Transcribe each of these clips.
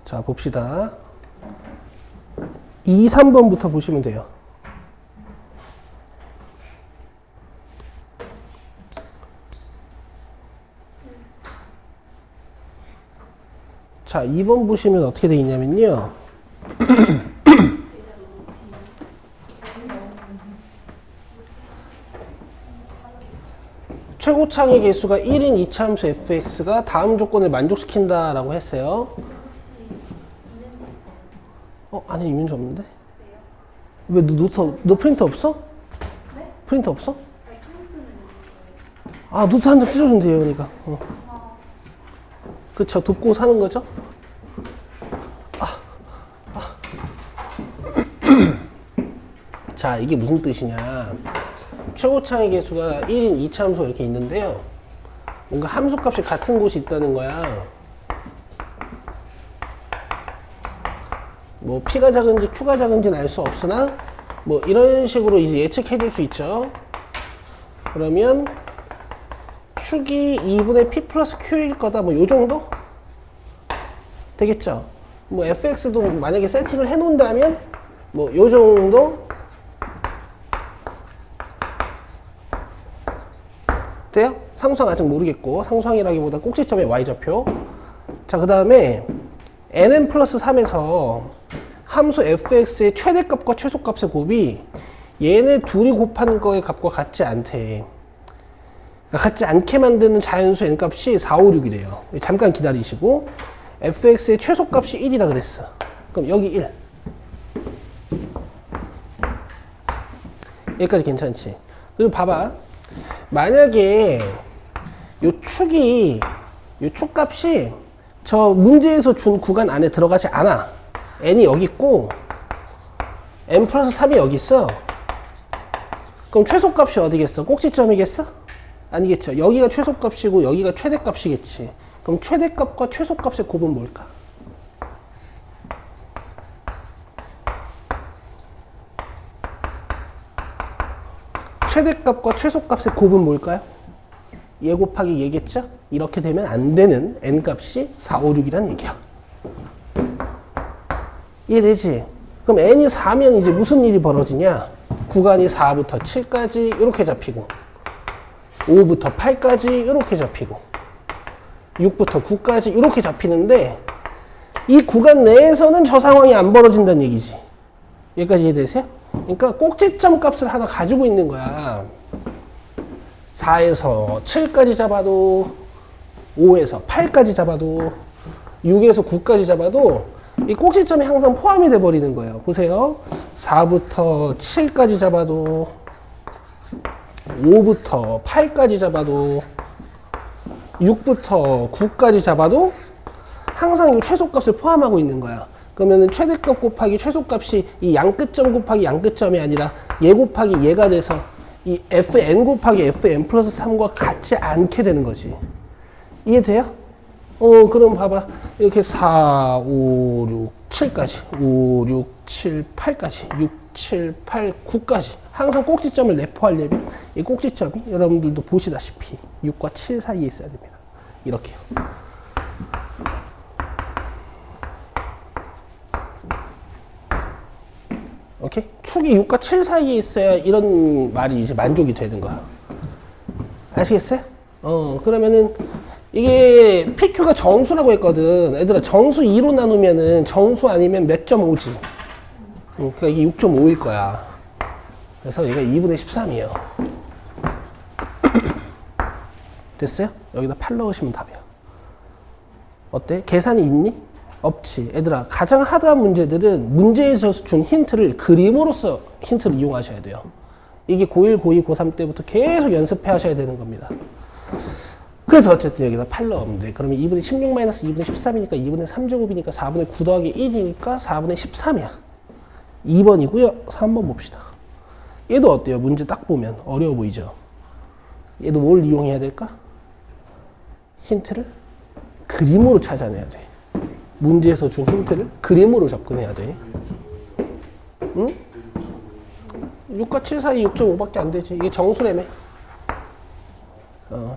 자, 봅시다. 2, 3번부터 보시면 돼요. 자, 2번 보시면 어떻게 돼 있냐면요. 최고창의 개수가 1인 이차함수 fx가 다음 조건을 만족시킨다 라고 했어요. 아니, 이민지 없는데? 왜 너 프린터 없어? 네? 프린터 없어? 아니, 프린트는 아, 노트 한 장 찢어준대요, 그러니까. 그쵸, 돕고 사는 거죠? 자, 이게 무슨 뜻이냐. 최고창의 개수가 1인 이차함수가 이렇게 있는데요. 뭔가 함수값이 같은 곳이 있다는 거야. 뭐 P가 작은지 Q가 작은지는 알 수 없으나 뭐 이런 식으로 이제 예측해 줄 수 있죠. 그러면 축이 2분의 P 플러스 Q일 거다. 뭐 요 정도? 되겠죠? 뭐 fx도 만약에 세팅을 해 놓는다면 뭐 요 정도? 돼요? 상수항 아직 모르겠고, 상수항이라기보다 꼭지점의 y좌표. 자, 그 다음에 nn 플러스 3에서 함수 fx의 최대값과 최소값의 곱이 얘네 둘이 곱한 거의 값과 같지 않대. 그러니까 같지 않게 만드는 자연수 n값이 4, 5, 6이래요. 잠깐 기다리시고, fx의 최소값이 1이라 그랬어. 그럼 여기 1. 여기까지 괜찮지? 그리고 봐봐. 만약에 요 축값이 저 문제에서 준 구간 안에 들어가지 않아. n이 여기 있고 n 플러스 3이 여기 있어. 그럼 최소값이 어디겠어? 꼭지점이겠어? 아니겠죠. 여기가 최소값이고 여기가 최대값이겠지. 그럼 최대값과 최소값의 곱은 뭘까? 최대값과 최소값의 곱은 뭘까요? 얘 곱하기 얘겠죠? 이렇게 되면 안 되는 n값이 4, 5, 6이란 얘기야. 이해되지? 그럼 n이 4면 이제 무슨 일이 벌어지냐? 구간이 4부터 7까지 이렇게 잡히고 5부터 8까지 이렇게 잡히고 6부터 9까지 이렇게 잡히는데 이 구간 내에서는 저 상황이 안 벌어진다는 얘기지. 여기까지 이해되세요? 그러니까 꼭지점 값을 하나 가지고 있는 거야. 4에서 7까지 잡아도 5에서 8까지 잡아도 6에서 9까지 잡아도 이 꼭지점이 항상 포함이 돼 버리는 거예요. 보세요. 4부터 7까지 잡아도 5부터 8까지 잡아도 6부터 9까지 잡아도 항상 이 최소값을 포함하고 있는 거야. 그러면 최대값 곱하기 최소값이 이 양끝점 곱하기 양끝점이 아니라 얘 곱하기 얘가 돼서 이 fn 곱하기 fn 플러스 3과 같지 않게 되는 거지. 이해돼요? 그럼 봐봐. 이렇게 4, 5, 6, 7까지 5, 6, 7, 8까지 6, 7, 8, 9까지 항상 꼭지점을 내포하려면 이 꼭지점이 여러분들도 보시다시피 6과 7 사이에 있어야 됩니다. 이렇게요. 오케이? 축이 6과 7 사이에 있어야 이런 말이 이제 만족이 되는 거야. 아시겠어요? 그러면은 이게 PQ가 정수라고 했거든. 얘들아, 정수 2로 나누면은 정수 아니면 몇 점 오지? 그러니까 이게 6.5일 거야. 그래서 얘가 2분의 13이에요. 됐어요? 여기다 8 넣으시면 답이야. 어때? 계산이 있니? 없지. 얘들아, 가장 하드한 문제들은 문제에서 준 힌트를 그림으로써 힌트를 이용하셔야 돼요. 이게 고1, 고2, 고3 때부터 계속 연습해 하셔야 되는 겁니다. 그래서 어쨌든 여기다 8 넣으면 돼. 그러면 2분의 16 마이너스 2분의 13이니까 2분의 3제곱이니까 4분의 9 더하기 1이니까 4분의 13이야. 2번이고요. 3번 봅시다. 얘도 어때요? 문제 딱 보면 어려워 보이죠? 얘도 뭘 이용해야 될까? 힌트를 그림으로 찾아내야 돼. 문제에서 준 힌트를 그림으로 접근해야 돼. 응? 6과 7 사이 6.5밖에 안 되지. 이게 정수라며.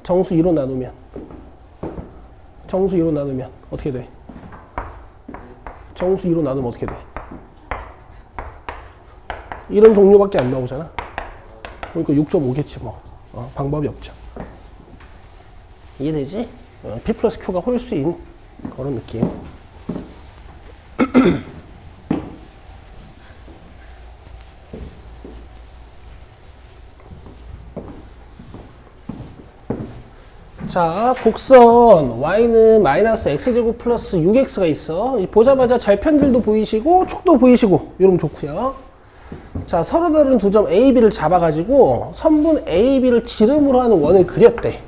정수 2로 나누면 어떻게 돼? 정수 2로 나누면 어떻게 돼? 이런 종류밖에 안 나오잖아. 그러니까 6.5겠지 뭐. 방법이 없죠. 이해되지? P 플러스 Q가 홀수인 그런 느낌. 자, 곡선 y는 마이너스 x제곱 플러스 6x가 있어. 보자마자 절편들도 보이시고 촉도 보이시고 이러면 좋고요. 자, 서로 다른 두 점 A, B를 잡아가지고 선분 A, B를 지름으로 하는 원을 그렸대.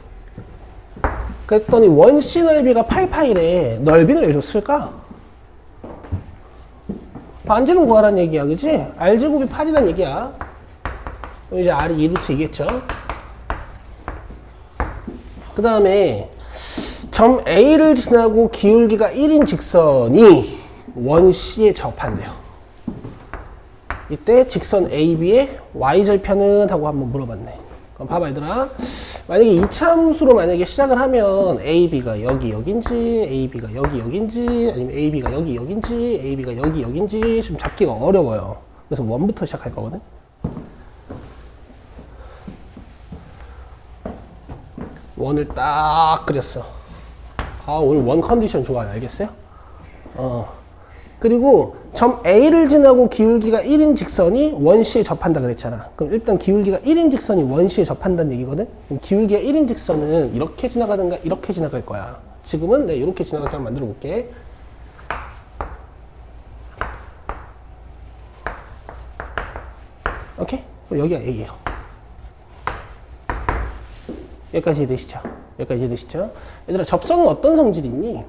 그랬더니 원 C 넓이가 8파이래. 넓이는 왜 줬을까? 반지름 구하라는 얘기야, 그치? R제곱이 8이란 얘기야. 그럼 이제 R이 2루트 2겠죠? 그 다음에 점 A를 지나고 기울기가 1인 직선이 원 C에 접한대요. 이때 직선 AB의 Y절편은? 하고 한번 물어봤네. 그럼 봐봐 얘들아. 만약에 이차함수로 만약에 시작을 하면 AB가 여기 여긴지 AB가 여기 여긴지 아니면 AB가 여기 여긴지 AB가 여기 여긴지 좀 잡기가 어려워요. 그래서 원부터 시작할 거거든. 원을 딱 그렸어. 오늘 원 컨디션 좋아요. 알겠어요? 그리고 점 A를 지나고 기울기가 1인 직선이 원시에 접한다 그랬잖아. 그럼 일단 기울기가 1인 직선이 원시에 접한다는 얘기거든? 그럼 기울기가 1인 직선은 이렇게 지나가든가 이렇게 지나갈 거야. 지금은 내가 이렇게 지나가게 한번 만들어 볼게. 오케이? 그럼 여기가 A예요. 여기까지 이해되시죠? 여기까지 이해되시죠? 얘들아, 접선은 어떤 성질이 있니?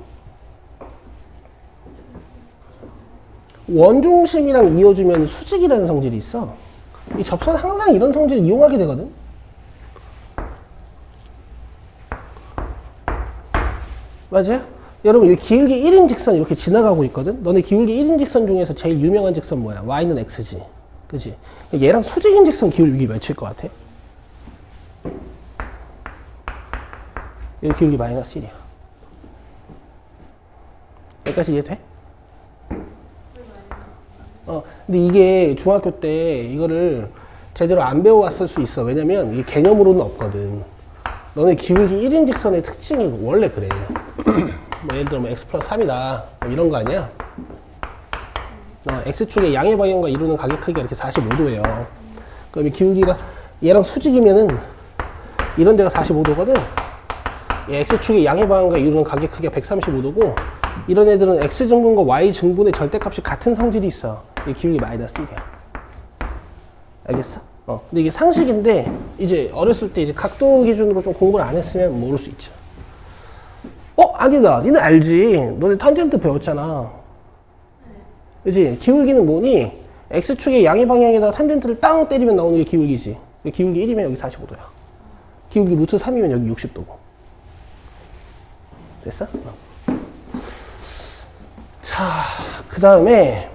원중심이랑 이어주면 수직이라는 성질이 있어. 이 접선 항상 이런 성질을 이용하게 되거든? 맞아요? 여러분, 여기 기울기 1인 직선 이렇게 지나가고 있거든? 너네 기울기 1인 직선 중에서 제일 유명한 직선 뭐야? y는 x지. 그치? 얘랑 수직인 직선 기울기 몇일 것 같아? 여기 기울기 마이너스 1이야. 여기까지 이해돼? 근데 이게 중학교 때 이거를 제대로 안 배워왔을 수 있어. 왜냐면 이게 개념으로는 없거든. 너네 기울기 1인 직선의 특징이 원래 그래. 뭐 예를 들어 뭐 x 플러스 3이다. 뭐 이런 거 아니야? x축의 양의 방향과 이루는 가격 크기가 이렇게 45도예요. 그럼 이 기울기가 얘랑 수직이면은 이런 데가 45도거든? x축의 양의 방향과 이루는 가격 크기가 135도고 이런 애들은 x증분과 y증분의 절대값이 같은 성질이 있어. 이 기울기 마이너스 1이야. 알겠어? 근데 이게 상식인데 이제 어렸을 때 이제 각도 기준으로 좀 공부를 안 했으면 모를 수 있죠. 아니다. 니는 알지. 너네 탄젠트 배웠잖아. 그치? 기울기는 뭐니? x축의 양의 방향에다가 탄젠트를 땅 때리면 나오는 게 기울기지. 기울기 1이면 여기 45도야. 기울기 루트 3이면 여기 60도고. 됐어? 자, 그 다음에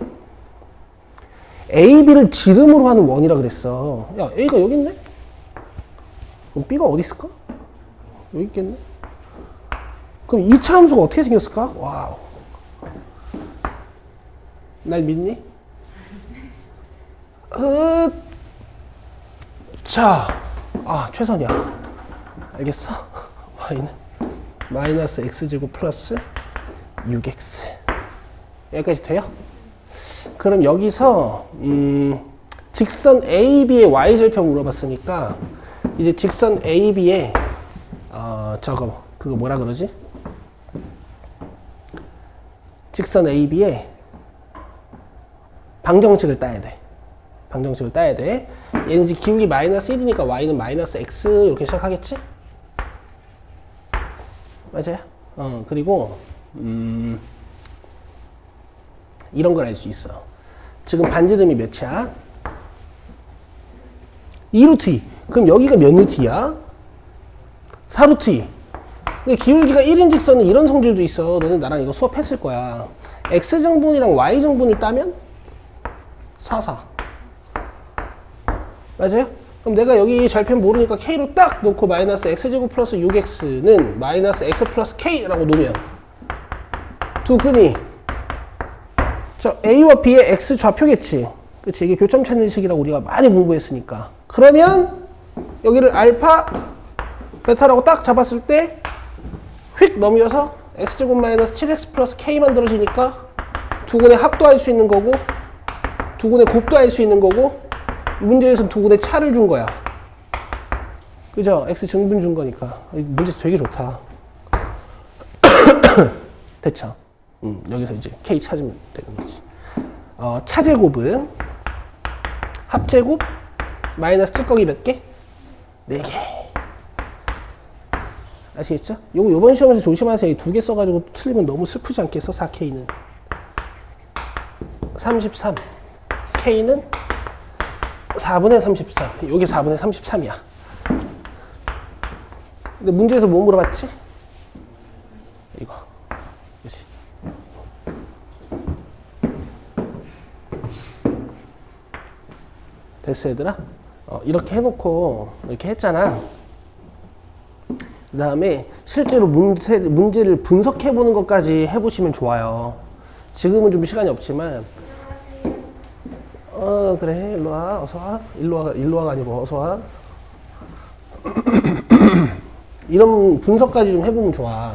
A, B를 지름으로 하는 원이라 그랬어. 야, A가 여기 있네? 그럼 B가 어디 있을까? 여기 있겠네? 그럼 2차 함수가 어떻게 생겼을까? 와우. 날 믿니? 자, 최선이야. 알겠어? y는 마이너스 x제곱 플러스 6x. 여기까지 돼요? 그럼 여기서 직선 AB의 y절편 물어봤으니까 이제 직선 AB의 그거 뭐라 그러지? 직선 AB의 방정식을 따야 돼. 방정식을 따야 돼. 얘는 이제 기울기 마이너스 1이니까 y는 마이너스 x 이렇게 시작하겠지? 맞아요? 그리고 이런 걸 알 수 있어. 지금 반지름이 몇이야? 2루트 2. 그럼 여기가 몇 루트야? 4루트 2. 근데 기울기가 1인 직선은 이런 성질도 있어. 너는 나랑 이거 수업했을 거야. x정분이랑 y정분을 따면 4, 4. 맞아요? 그럼 내가 여기 절편 모르니까 k로 딱 놓고 마이너스 x제곱 플러스 6x는 마이너스 x 플러스 k라고 놓으면 두 근이 저 A와 B의 X 좌표겠지. 그치? 이게 교점 찾는 식이라고 우리가 많이 공부했으니까. 그러면 여기를 알파, 베타라고 딱 잡았을 때 휙 넘겨서 X제곱 마이너스 7X 플러스 K 만들어지니까 두 군의 합도 할 수 있는 거고 두 군의 곱도 할 수 있는 거고 문제에서는 두 군의 차를 준 거야. 그죠? X 증분 준 거니까. 문제 되게 좋다. 됐죠? 여기서 이제 K 찾으면 되는 거지. 차제곱은 합제곱 마이너스 찌꺼기 몇 개? 4개. 아시겠죠? 요거 요번 시험에서 조심하세요. 2개 써가지고 틀리면 너무 슬프지 않겠어? 4K는 33 K는 4분의 33 요게 4분의 33이야. 근데 문제에서 뭐 물어봤지? 이거. 그치? 됐어 얘들아? 이렇게 해놓고 이렇게 했잖아. 그 다음에 실제로 문제를 분석해보는 것까지 해보시면 좋아요. 지금은 좀 시간이 없지만 그래 일로와 어서와 일로와가 아니고 어서와 이런 분석까지 좀 해보면 좋아.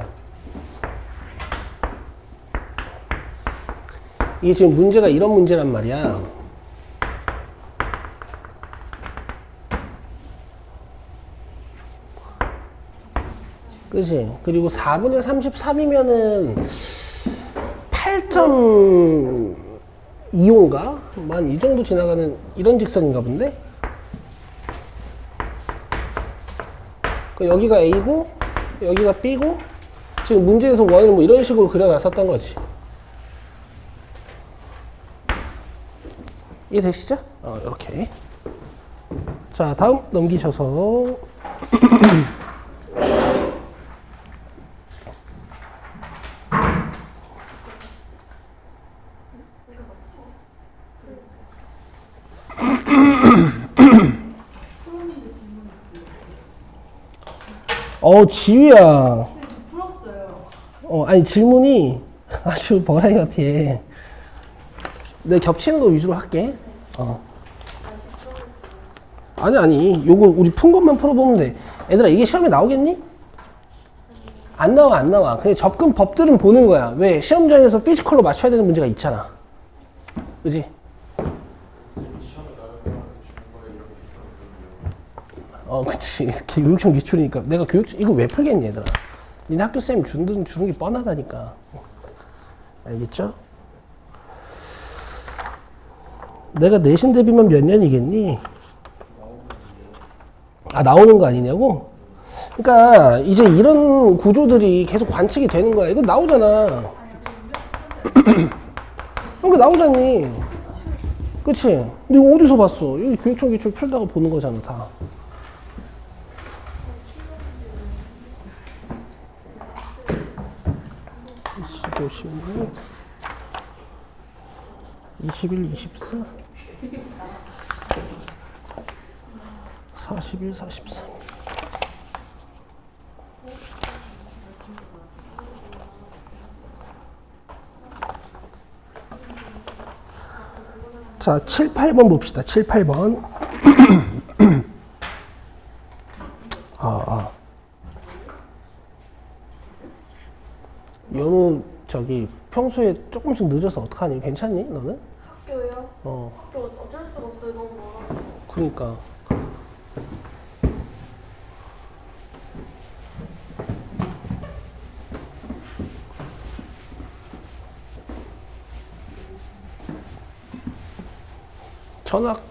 이게 지금 문제가 이런 문제란 말이야. 그치? 그리고 4분의 33이면은 8.25인가? 만 이 정도 지나가는 이런 직선인가 본데? 여기가 A고, 여기가 B고, 지금 문제에서 원을 뭐 이런 식으로 그려놨었던 거지. 이해되시죠? 이렇게. 자, 다음 넘기셔서. 지휘야. 풀었어요. 아니, 질문이 아주 버라이 같아. 내가 겹치는 거 위주로 할게. 아니. 요거 우리 푼 것만 풀어보면 돼. 얘들아, 이게 시험에 나오겠니? 안 나와. 그냥 접근 법들은 보는 거야. 왜? 시험장에서 피지컬로 맞춰야 되는 문제가 있잖아. 그지? 그치. 교육청 기출이니까. 내가 이거 왜 풀겠니, 얘들아? 니네 학교쌤 주는 게 뻔하다니까. 알겠죠? 내가 내신 대비만 몇 년이겠니? 나오는 거 아니냐고? 그러니까 이제 이런 구조들이 계속 관측이 되는 거야. 이거 나오잖아. 이거 나오잖니. 그치? 근데 이거 어디서 봤어? 여기 교육청 기출 풀다가 보는 거잖아, 다. 25, 16, 21, 24, 41, 43. 자, 7, 8번 봅시다. 7, 8번. 연우 평소에 조금씩 늦어서 어떡하니? 괜찮니? 너는? 학교요? 학교 어쩔 수가 없어요. 너무 멀어서. 그러니까. 전학이요?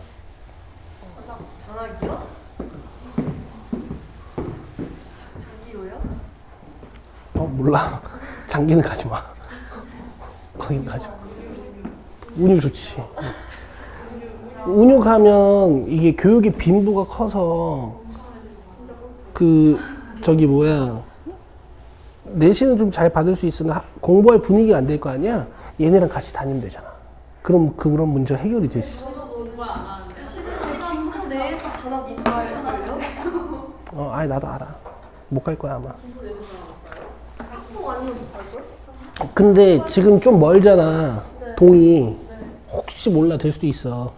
장기로요? 몰라. 장기는 가지 마. 거긴 가지 마. 운유 좋지. 운유 가면 이게 교육의 빈도가 커서 내신은 좀 잘 받을 수 있으나 공부할 분위기가 안 될 거 아니야? 얘네랑 같이 다니면 되잖아. 그럼 그런 문제 해결이 되지. 저도 공부 안 하는데. 기본 내에서 전학 못 갈걸요? 아니 나도 알아. 못 갈 거야 아마. 학교 아니면 못 갈걸? 근데 지금 좀 멀잖아. 네. 동의. 혹시 몰라 될 수도 있어.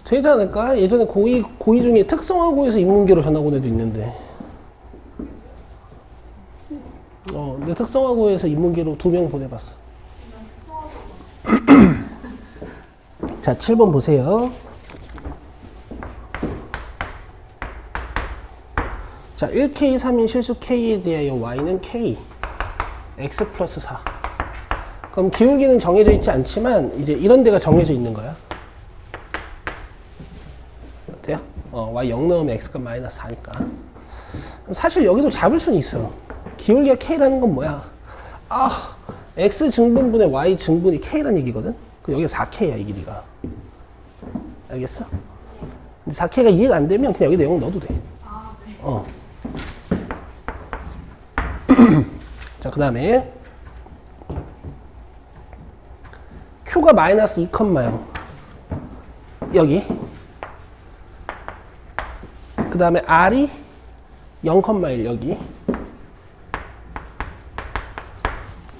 되지 않을까? 예전에 고의 중에 특성화고에서 인문계로 전학 온 애도 있는데. 내 특성화고에서 인문계로 2명 보내봤어. 자, 7번 보세요. 자, 1K, 3인 실수 K에 대하여 Y는 K, X 플러스 4. 그럼 기울기는 정해져 있지 않지만, 이제 이런 데가 정해져 있는 거야. 어때요? Y 0 넣으면 X가 마이너스 4니까. 사실 여기도 잡을 수는 있어. 기울기가 K라는 건 뭐야? X 증분분의 Y 증분이 K라는 얘기거든? 그럼 여기가 4K야, 이 길이가. 알겠어? 근데 4K가 이해가 안 되면 그냥 여기다 0 넣어도 돼. 자, 그 다음에 Q가 마이너스 2,0 여기. 그 다음에 R이 0,1 여기.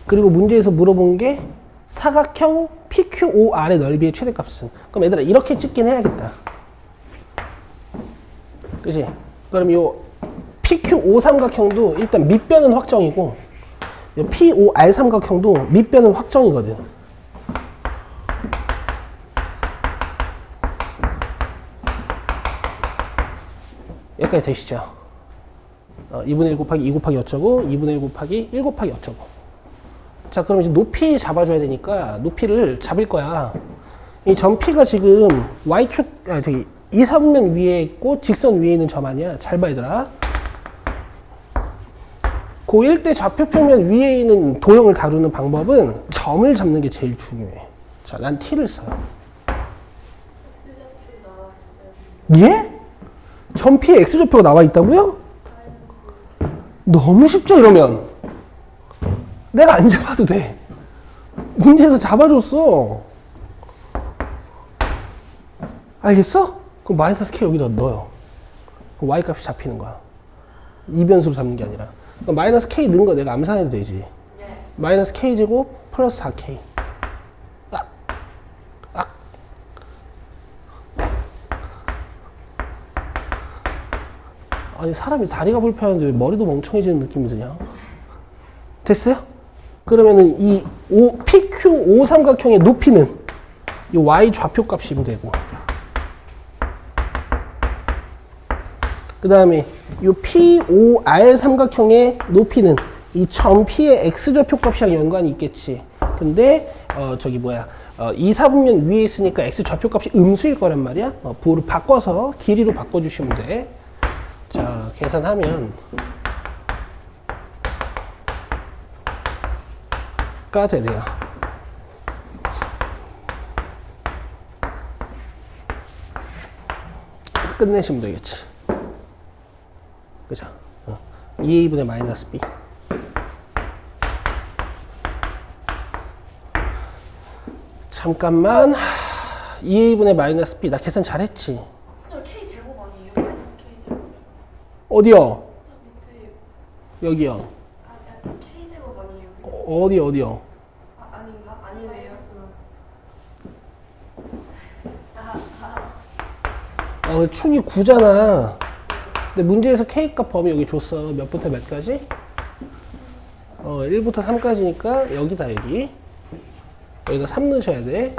그리고 문제에서 물어본 게 사각형 PQOR의 넓이의 최대값은. 그럼 얘들아 이렇게 찍긴 해야겠다. 그치? 그럼 요 PQO 삼각형도 일단 밑변은 확정이고 요 POR 삼각형도 밑변은 확정이거든. 여기까지 되시죠? 2분의 1 곱하기 2 곱하기 어쩌고 2분의 1 곱하기 1 곱하기 어쩌고. 자, 그럼 이제 높이 잡아줘야 되니까 높이를 잡을 거야. 이 점 P가 지금 Y축, 이 3면 위에 있고 직선 위에 있는 점 아니야. 잘 봐, 얘들아. 고1 때 좌표평면 위에 있는 도형을 다루는 방법은 점을 잡는 게 제일 중요해. 자, 난 T를 써요. 예? 점 P에 X좌표가 나와 있다고요? 너무 쉽죠, 이러면? 내가 안 잡아도 돼. 문제에서 잡아줬어. 알겠어? 그럼 마이너스 K 여기다 넣어요. 그럼 Y 값이 잡히는 거야. 이변수로 잡는 게 아니라. 그럼 마이너스 K 넣은 거 내가 암산해도 되지. 마이너스 K제곱 플러스 4K. 아니, 사람이 다리가 불편한데 왜 머리도 멍청해지는 느낌이 드냐? 됐어요? 그러면은 이 PQ5 삼각형의 높이는 이 Y 좌표 값이면 되고, 그 다음에 이 POR 삼각형의 높이는 이 점 P의 X 좌표 값이랑 연관이 있겠지. 근데 이 사분면 위에 있으니까 X 좌표 값이 음수일 거란 말이야. 부호를 바꿔서 길이로 바꿔주시면 돼. 자, 계산하면 가 되네요. 끝내시면 되겠지. 그죠? 2A분의 마이너스 B. 잠깐만. 2A분의 마이너스 B. 나 계산 잘했지? 진짜 K제곱 아니에요? 마이너스 K제곱. 어디요? 저 밑에요. 여기요. K제곱 아니에요? 어디요? 아닌가? 아니네요. 축이 9잖아. 근데 문제에서 K값 범위 여기 줬어. 몇부터 몇까지? 1부터 3까지니까 여기다, 여기. 여기다 3 넣으셔야 돼.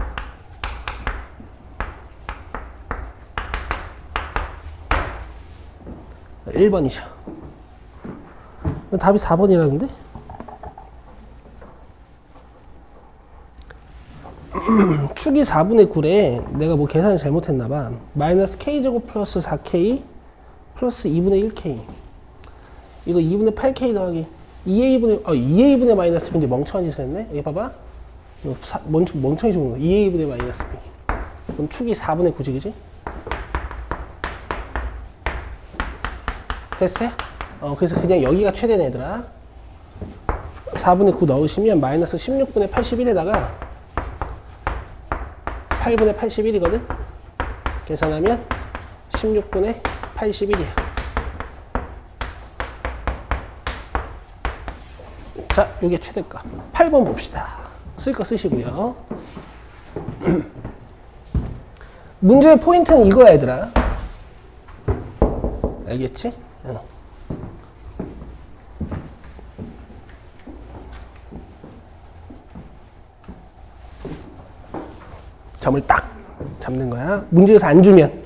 자, 1번이죠. 답이 4번이라는데? 축이 4분의 9래. 내가 뭐 계산을 잘못했나봐. 마이너스 K제곱 플러스 4K 플러스 2분의 1K. 이거 2분의 8K 더하기 2A분의 마이너스 B인데 멍청한 짓을 했네? 여기 봐봐. 멍청이 주는 거. 2A분의 마이너스 B. 그럼 축이 4분의 9지, 그지? 됐어요? 그래서 그냥 여기가 최대네, 얘들아. 4분의 9 넣으시면 마이너스 16분의 81에다가 8분의 81이거든? 계산하면 16분의 81이야. 자, 요게 최대값. 8번 봅시다. 쓸 거 쓰시고요. 문제의 포인트는 이거야, 얘들아. 알겠지? 점을 딱 잡는 거야. 문제에서 안 주면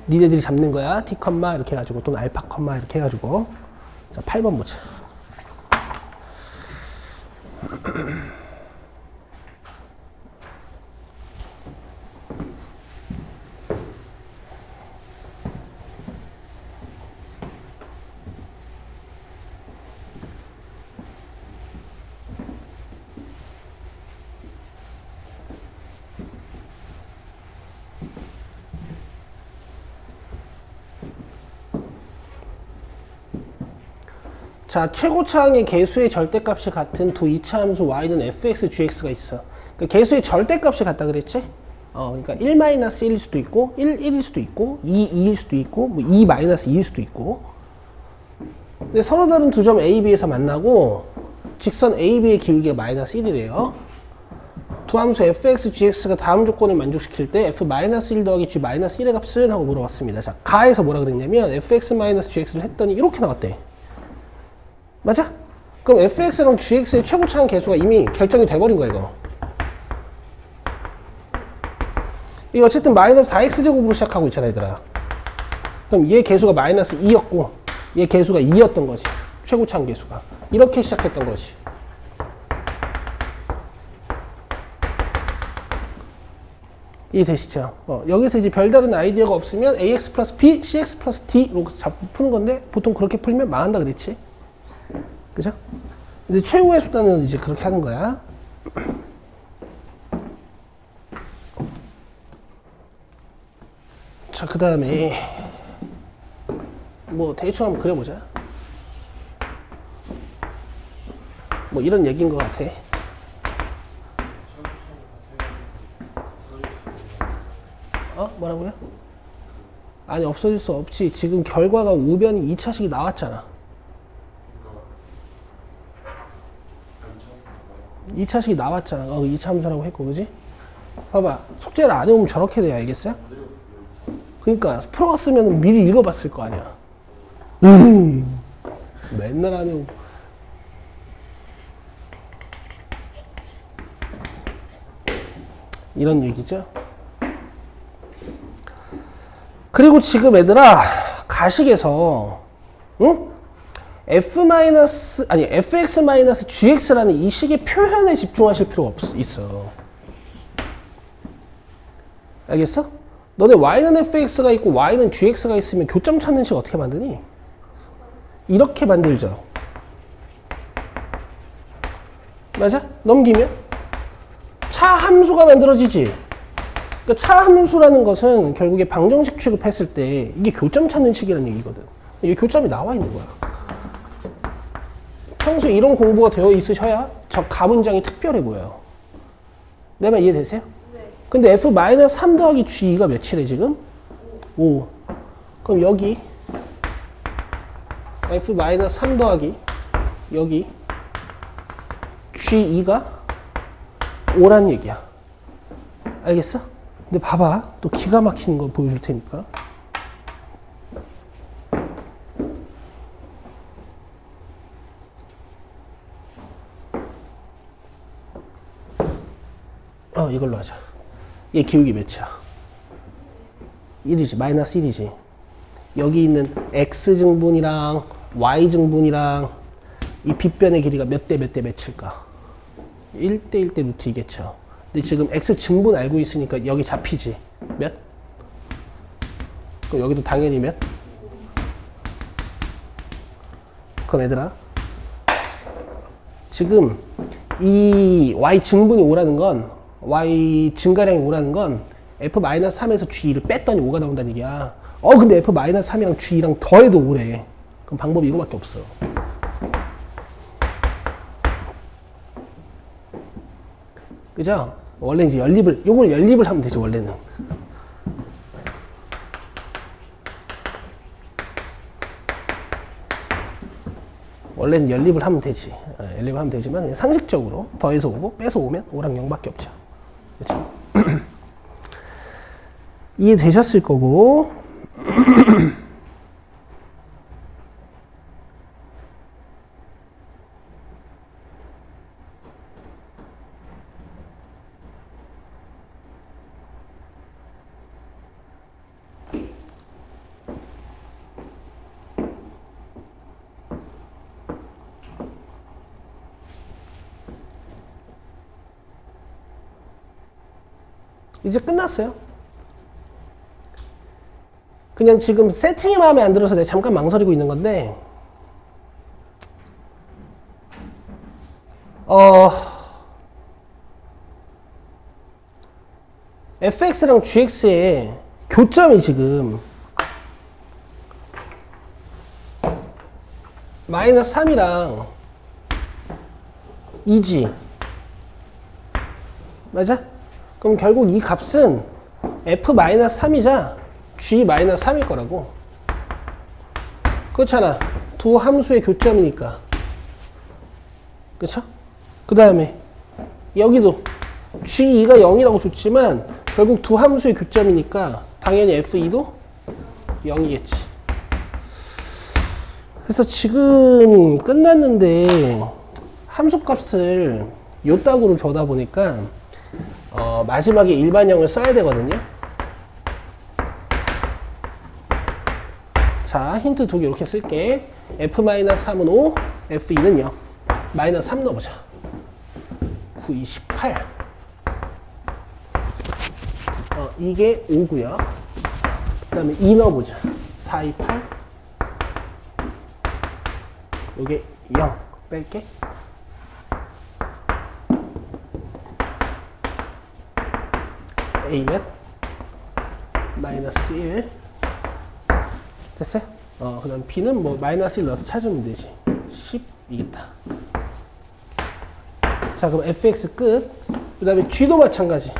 니네들이 잡는 거야. T 컴마 이렇게 해가지고 또는 알파 컴마 이렇게 해가지고. 자, 8번 보자. 자, 최고차항의 개수의 절대값이 같은 두 이차함수 y는 fx, gx가 있어. 그러니까 개수의 절대값이 같다 그랬지? 그러니까 1-1일 수도 있고, 1일 수도 있고, 2일 수도 있고, 뭐 2-2일 수도 있고. 근데 서로 다른 두 점 A, B에서 만나고, 직선 A, B의 기울기가 -1이래요. 두 함수 fx, gx가 다음 조건을 만족시킬 때 f-1 더하기 g -1의 값은? 하고 물어봤습니다. 자, 가에서 뭐라 그랬냐면 fx-gx를 했더니 이렇게 나왔대. 맞아? 그럼 fx랑 gx의 최고차항 개수가 이미 결정이 돼버린 거야, 이거. 이거 어쨌든 -4x제곱으로 시작하고 있잖아, 얘들아. 그럼 얘 개수가 -2였고, 얘 개수가 2였던 거지. 최고차항 개수가. 이렇게 시작했던 거지. 이해되시죠? 여기서 이제 별다른 아이디어가 없으면 ax 플러스 b, cx 플러스 d로 푸는 건데, 보통 그렇게 풀면 망한다 그랬지? 그죠? 근데 최후의 수단은 이제 그렇게 하는 거야. 자, 그 다음에 뭐 대충 한번 그려보자. 뭐 이런 얘기인 것 같아. 뭐라고요? 아니, 없어질 수 없지. 지금 결과가 우변이 2차식이 나왔잖아. 2차식이 나왔잖아. 2차 함수라고 했고, 그지? 봐봐. 숙제를 안 해오면 저렇게 돼요. 알겠어요? 그러니까 풀어왔으면 미리 읽어봤을 거 아니야. 맨날 안 해오고. 이런 얘기죠. 그리고 지금 얘들아, 가식에서, 응? fx-gx라는 이 식의 표현에 집중하실 필요가 있어. 알겠어? 너네 y는 fx가 있고 y는 gx가 있으면 교점 찾는 식 어떻게 만드니? 이렇게 만들죠. 맞아? 넘기면 차 함수가 만들어지지. 그러니까 차 함수라는 것은 결국에 방정식 취급했을 때 이게 교점 찾는 식이라는 얘기거든. 이게 교점이 나와 있는 거야. 평소에 이런 공부가 되어 있으셔야 저 가문장이 특별해 보여요. 내 말 이해되세요? 네. 근데 f-3 더하기 g2가 몇이래 지금? 5. 그럼 여기 f-3 더하기 여기 g2가 5란 얘기야. 알겠어? 근데 봐봐. 또 기가 막히는 거 보여줄 테니까. 이걸로 하자. 얘 기울기 몇이야? 1이지. -1이지. 여기 있는 x증분이랑 y증분이랑 이 빗변의 길이가 몇 대 몇일까? 1대 1대 루트 2겠죠. 근데 지금 x증분 알고 있으니까 여기 잡히지. 몇? 그럼 여기도 당연히 몇? 그럼 얘들아, 지금 이 y증분이 5라는 건 y 증가량이 5라는 건 f-3에서 g2를 뺐더니 5가 나온다는 얘기야. 근데 f-3이랑 g2랑 더해도 5래. 그럼 방법이 이거밖에 없어. 그죠? 원래 이제 요걸 연립을 하면 되지, 원래는. 원래는 연립을 하면 되지. 연립을 하면 되지만 그냥 상식적으로 더해서 오고 빼서 오면 5랑 0밖에 없죠. 그렇죠? 이해되셨을 거고 이제 끝났어요. 그냥 지금 세팅이 마음에 안 들어서 내가 잠깐 망설이고 있는 건데 fx랑 gx의 교점이 지금 마이너스 3이랑 2지 맞아? 그럼 결국 이 값은 f-3이자 g-3일 거라고. 그렇잖아. 두 함수의 교점이니까. 그쵸? 그 다음에 여기도 g2가 0이라고 줬지만 결국 두 함수의 교점이니까 당연히 f2도 0이겠지. 그래서 지금 끝났는데 함수값을 요따구로 줘다 보니까 마지막에 일반형을 써야 되거든요. 자, 힌트 두 개 이렇게 쓸게. f-3은 5, f2는 0. 마이너스 3 넣어보자. 9, 2, 18. 이게 5고요. 그 다음에 2 넣어보자. 4, 2, 8. 요게 0. 뺄게. A는 마이너스 1. 됐어요? 그 다음 B는 뭐 마이너스 1 넣어서 찾으면 되지. 10이겠다. 자, 그럼 fx 끝. 그 다음에 g도 마찬가지.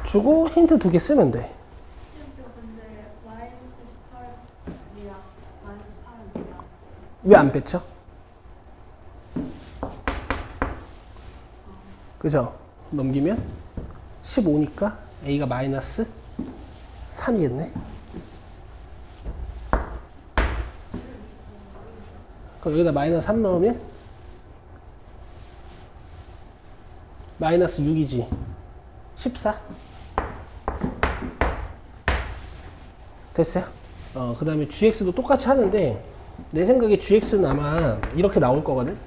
주고 힌트 두 개 쓰면 돼. 근데 마이너스 18이랑 마이너스 8은 뭐야? 왜 안 뺐죠? 그죠? 넘기면 15니까 A가 마이너스 3이겠네. 그럼 여기다 마이너스 3 넣으면 마이너스 6이지. 14. 됐어요? 그 다음에 gx도 똑같이 하는데 내 생각에 gx는 아마 이렇게 나올 거거든?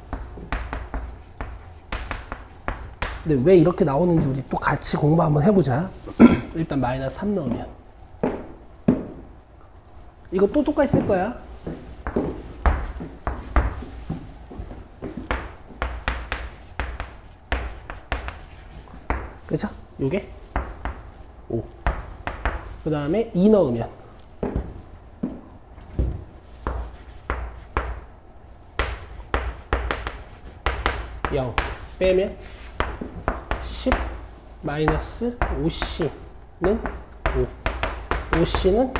근데 왜 이렇게 나오는지 우리 또 같이 공부 한번 해보자. 일단 마이너스 3 넣으면 이거 또 똑같이 쓸 거야. 그죠? 요게 5. 그 다음에 2 넣으면 0 빼면 10 마이너스 5c는 5. 5c는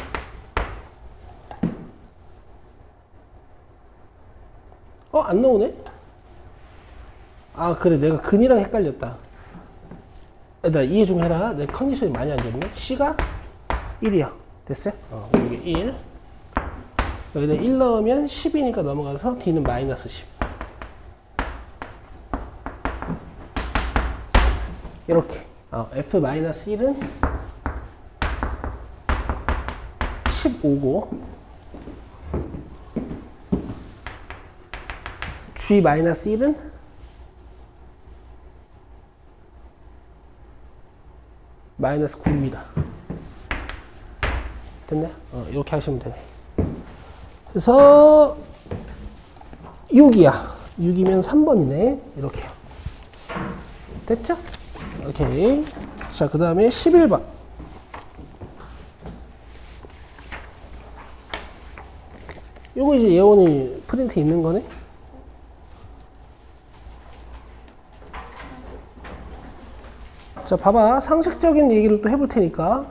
안 나오네? 아, 그래. 내가 근이랑 헷갈렸다. 얘들아, 이해 좀 해라. 내 컨디션이 많이 안 좋네. C가 1이야. 됐어요? 여기 1. 여기다 1 넣으면 10이니까 넘어가서 D는 마이너스 10. 이렇게. F-1은 15고, G-1은 마이너스 9입니다. 됐네? 이렇게 하시면 되네. 그래서 6이야. 6이면 3번이네. 이렇게요. 됐죠? 오케이. 자, 그 다음에 11번. 요거 이제 예원이 프린트 있는 거네? 자, 봐봐. 상식적인 얘기를 또 해볼 테니까.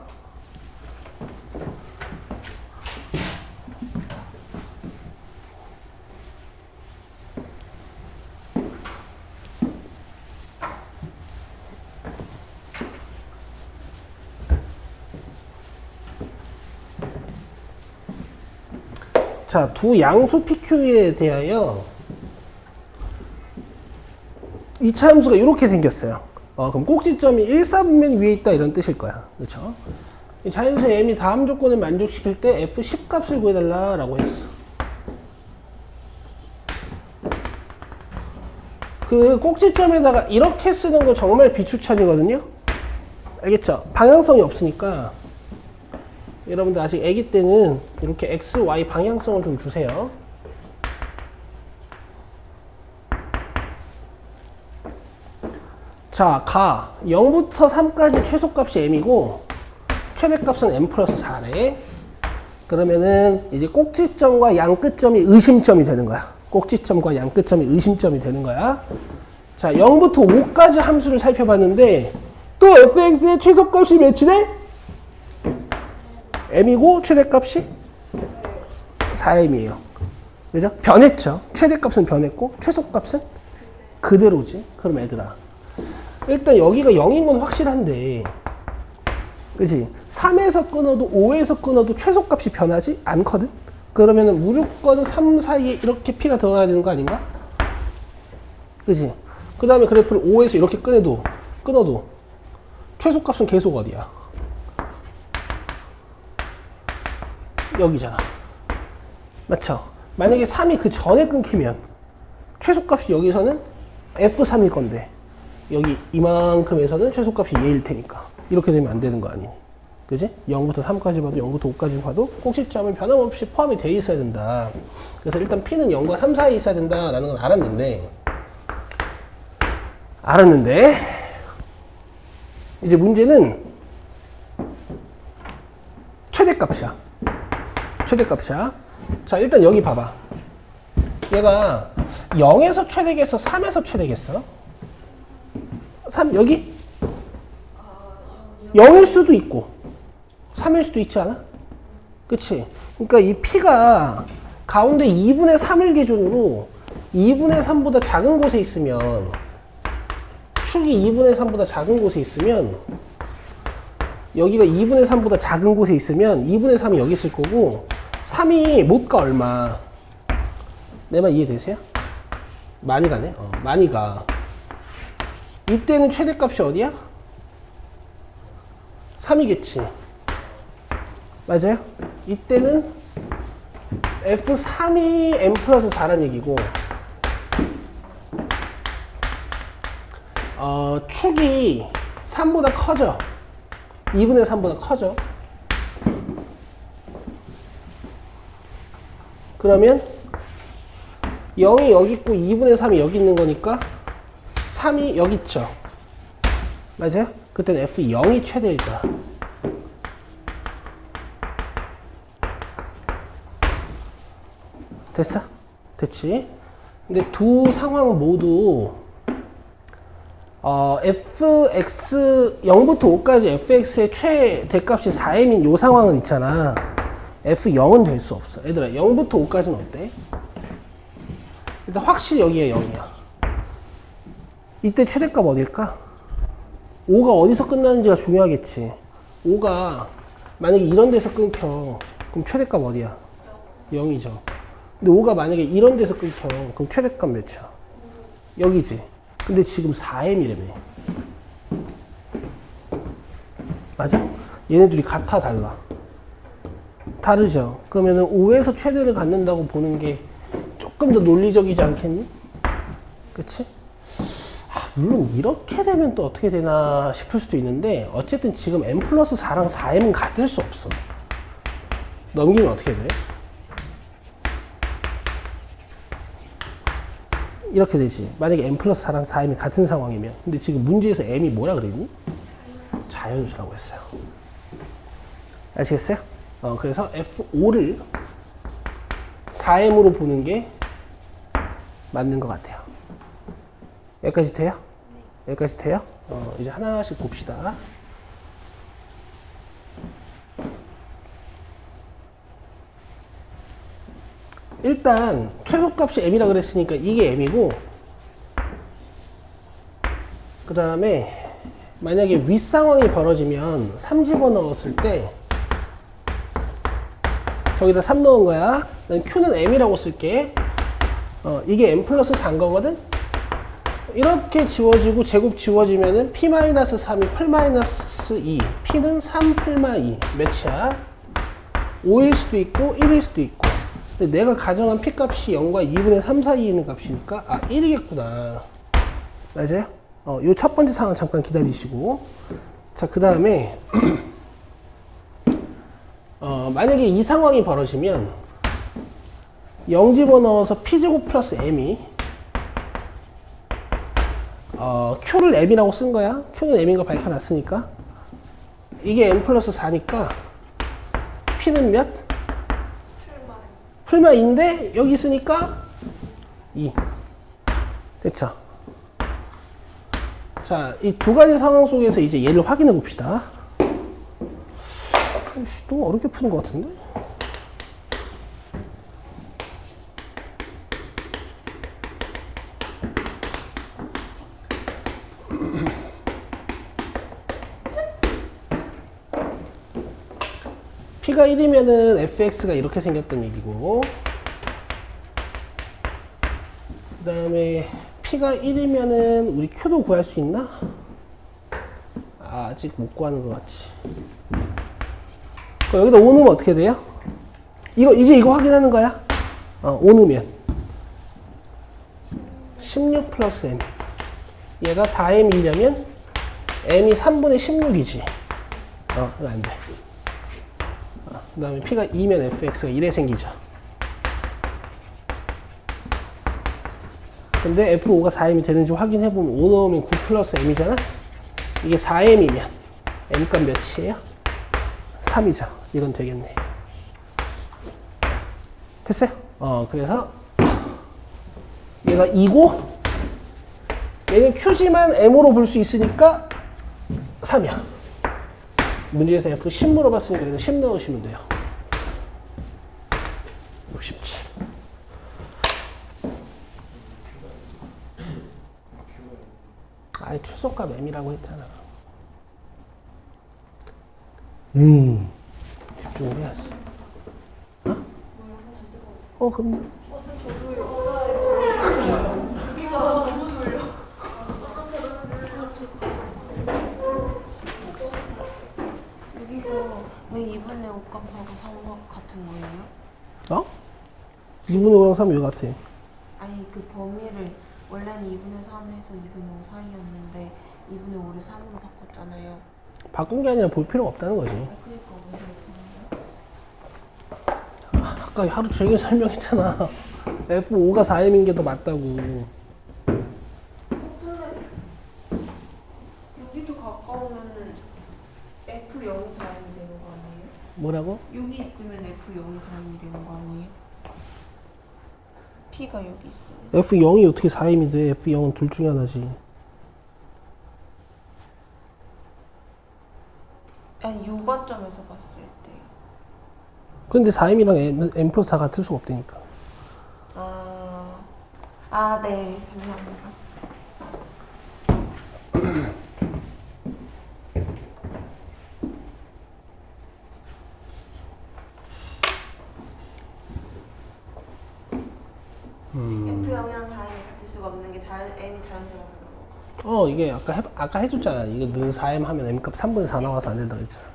자, 두 양수 PQ에 대하여 2차 함수가 이렇게 생겼어요. 그럼 꼭지점이 1, 4분면 위에 있다 이런 뜻일 거야. 그렇죠? 자연수 m이 다음 조건을 만족시킬 때 f10 값을 구해달라라고 했어. 그 꼭지점에다가 이렇게 쓰는 거 정말 비추천이거든요. 알겠죠? 방향성이 없으니까 여러분들 아직 애기 때는 이렇게 x, y 방향성을 좀 주세요. 자, 0부터 3까지 최소값이 m이고 최대값은 m 플러스 4래. 그러면은 이제 꼭지점과 양끝점이 의심점이 되는 거야. 꼭지점과 양끝점이 의심점이 되는 거야. 자, 0부터 5까지 함수를 살펴봤는데 또 fx의 최소값이 몇이래? m이고 최대값이 4m이에요. 그죠? 변했죠. 최대값은 변했고 최소값은 그대로지. 그럼 얘들아, 일단 여기가 0인 건 확실한데, 그치? 3에서 끊어도 5에서 끊어도 최소값이 변하지 않거든? 그러면은 무조건 3 사이에 이렇게 P가 들어가야 되는 거 아닌가? 그치? 그 다음에 그래프를 5에서 이렇게 끊어도 최소값은 계속 어디야? 여기잖아. 맞죠? 만약에 3이 그 전에 끊기면 최소값이 여기서는 F3일 건데 여기 이만큼에서는 최소값이 얘일 테니까 이렇게 되면 안 되는 거 아니니? 그지? 0부터 3까지 봐도 0부터 5까지 봐도 꼭지점은 변함없이 포함이 돼 있어야 된다. 그래서 일단 P는 0과 3 사이에 있어야 된다라는 건 알았는데 이제 문제는 최대값이야. 자, 일단 여기 봐봐. 얘가 0에서 최대겠어? 3에서 최대겠어? 3 여기? 0일 수도 있고 3일 수도 있지 않아? 그치? 그러니까 이 P가 가운데 2분의 3을 기준으로 2분의 3보다 작은 곳에 있으면, 축이 2분의 3보다 작은 곳에 있으면, 여기가 2분의 3보다 작은 곳에 있으면 2분의 3이 여기 있을 거고 3이 못 가 얼마. 내 말 이해되세요? 많이 가네? 많이 가. 이때는 최대값이 어디야? 3이겠지. 맞아요? 이때는 F3이 M 플러스 4란 얘기고, 축이 3보다 커져. 2분의 3보다 커져. 그러면 0이 여기 있고 2분의 3이 여기 있는 거니까 3이 여기 있죠. 맞아요? 그때는 F0이 최대일 거야. 됐어? 됐지? 근데 두 상황 모두 fx 0부터 5까지 fx의 최대값이 4m인 요 상황은 있잖아. f0은 될 수 없어. 얘들아, 0부터 5까지는 어때? 일단 확실히 여기에 0이야. 이때 최대값 어딜까? 5가 어디서 끝나는지가 중요하겠지. 5가 만약에 이런 데서 끊겨, 그럼 최대값 어디야? 0이죠. 근데 5가 만약에 이런 데서 끊겨, 그럼 최대값 몇이야? 여기지. 근데 지금 4m이라며. 맞아? 얘네들이 같아, 달라? 다르죠? 그러면은 5에서 최대를 갖는다고 보는 게 조금 더 논리적이지 않겠니? 그치? 물론 이렇게 되면 또 어떻게 되나 싶을 수도 있는데, 어쨌든 지금 m 플러스 4랑 4m은 같을 수 없어. 넘기면 어떻게 돼? 이렇게 되지. 만약에 m 플러스 4랑 4m이 같은 상황이면. 근데 지금 문제에서 m이 뭐라 그랬니? 자연수라고 했어요. 아시겠어요? 그래서 F5를 4m으로 보는 게 맞는 것 같아요. 여기까지 돼요? 네. 여기까지 돼요? 이제 하나씩 봅시다. 일단 최소값이 m이라 그랬으니까 이게 m이고, 그 다음에 만약에 윗상황이 벌어지면 3 집어넣었을 때 저기다 3 넣은 거야. 난 Q는 M이라고 쓸게. 이게 M 플러스 4인 거거든? 이렇게 지워지고 제곱 지워지면은 P-3이 풀-2. P는 3 풀마2. 몇이야? 5일 수도 있고 1일 수도 있고. 근데 내가 가정한 P 값이 0과 2분의 3 사이에 있는 값이니까 1이겠구나. 맞아요? 요 첫 번째 상황 잠깐 기다리시고. 자, 그 다음에 만약에 이 상황이 벌어지면 0 집어넣어서 P제곱 플러스 M이 Q를 M이라고 쓴 거야. Q는 M인 거 밝혀놨으니까. 이게 M 플러스 4니까 P는 몇? 풀마2인데 여기 있으니까 2. 됐죠? 자, 이 두 가지 상황 속에서 이제 얘를 확인해 봅시다. 너무 어렵게 푸는 것 같은데? P가 1이면은 fx가 이렇게 생겼던 얘기고, 그 다음에 P가 1이면은 우리 Q도 구할 수 있나? 아직 못 구하는 것 같지. 여기다 5 넣으면 어떻게 돼요? 이제 이거 확인하는 거야. 5 넣으면 16 플러스 M. 얘가 4M이려면 M이 3분의 16이지. 그거 안 돼. 그 다음에 P가 2면 fx가 1에 생기죠. 근데 F5가 4M이 되는지 확인해보면 5 넣으면 9 플러스 M이잖아? 이게 4M이면 M값 몇이에요? 3이죠. 이건 되겠네. 됐어요? 그래서 얘가 2고 얘는 Q지만 M으로 볼 수 있으니까 3이야. 문제에서 F 10 물어봤으니까 여기다 10 넣으시면 돼요. 67. 아예 최소값 M이라고 했잖아. 집중을 해야지. 그럼. 여기서 왜 2분의 5 값하고 3값 같은 거예요? 2분의 5랑 3이 왜 같아? 아니 그 범위를 원래는 2분의 3에서 2분의 5 사이였는데 2분의 5를 3으로 바꿨잖아요. 바꾼 게 아니라 볼 필요가 없다는 거지. 그러니까 왜 그러는 거예요? 아까 하루 종일 설명했잖아. F5가 4M인 게 더 맞다고. 여기도 가까우면 F0이 4임이 되는 거 아니에요? 뭐라고? 여기 있으면 F0이 4임이 되는 거 아니에요? P가 여기 있어요. F0이 어떻게 4M이 돼? F0은 둘 중에 하나지. 아니 요 관점에서 봤을 때. 근데 4M이랑 M 플러스 4 같을 수가 없다니까. 네. 감사합니다. F0이랑 4임이 같을 수가 없는 게 M이 자연수라서 그런 거죠. 이게 아까 해줬잖아. 이거 는 4M 하면 M값 3분의 4 나와서 안 된다 그랬잖아.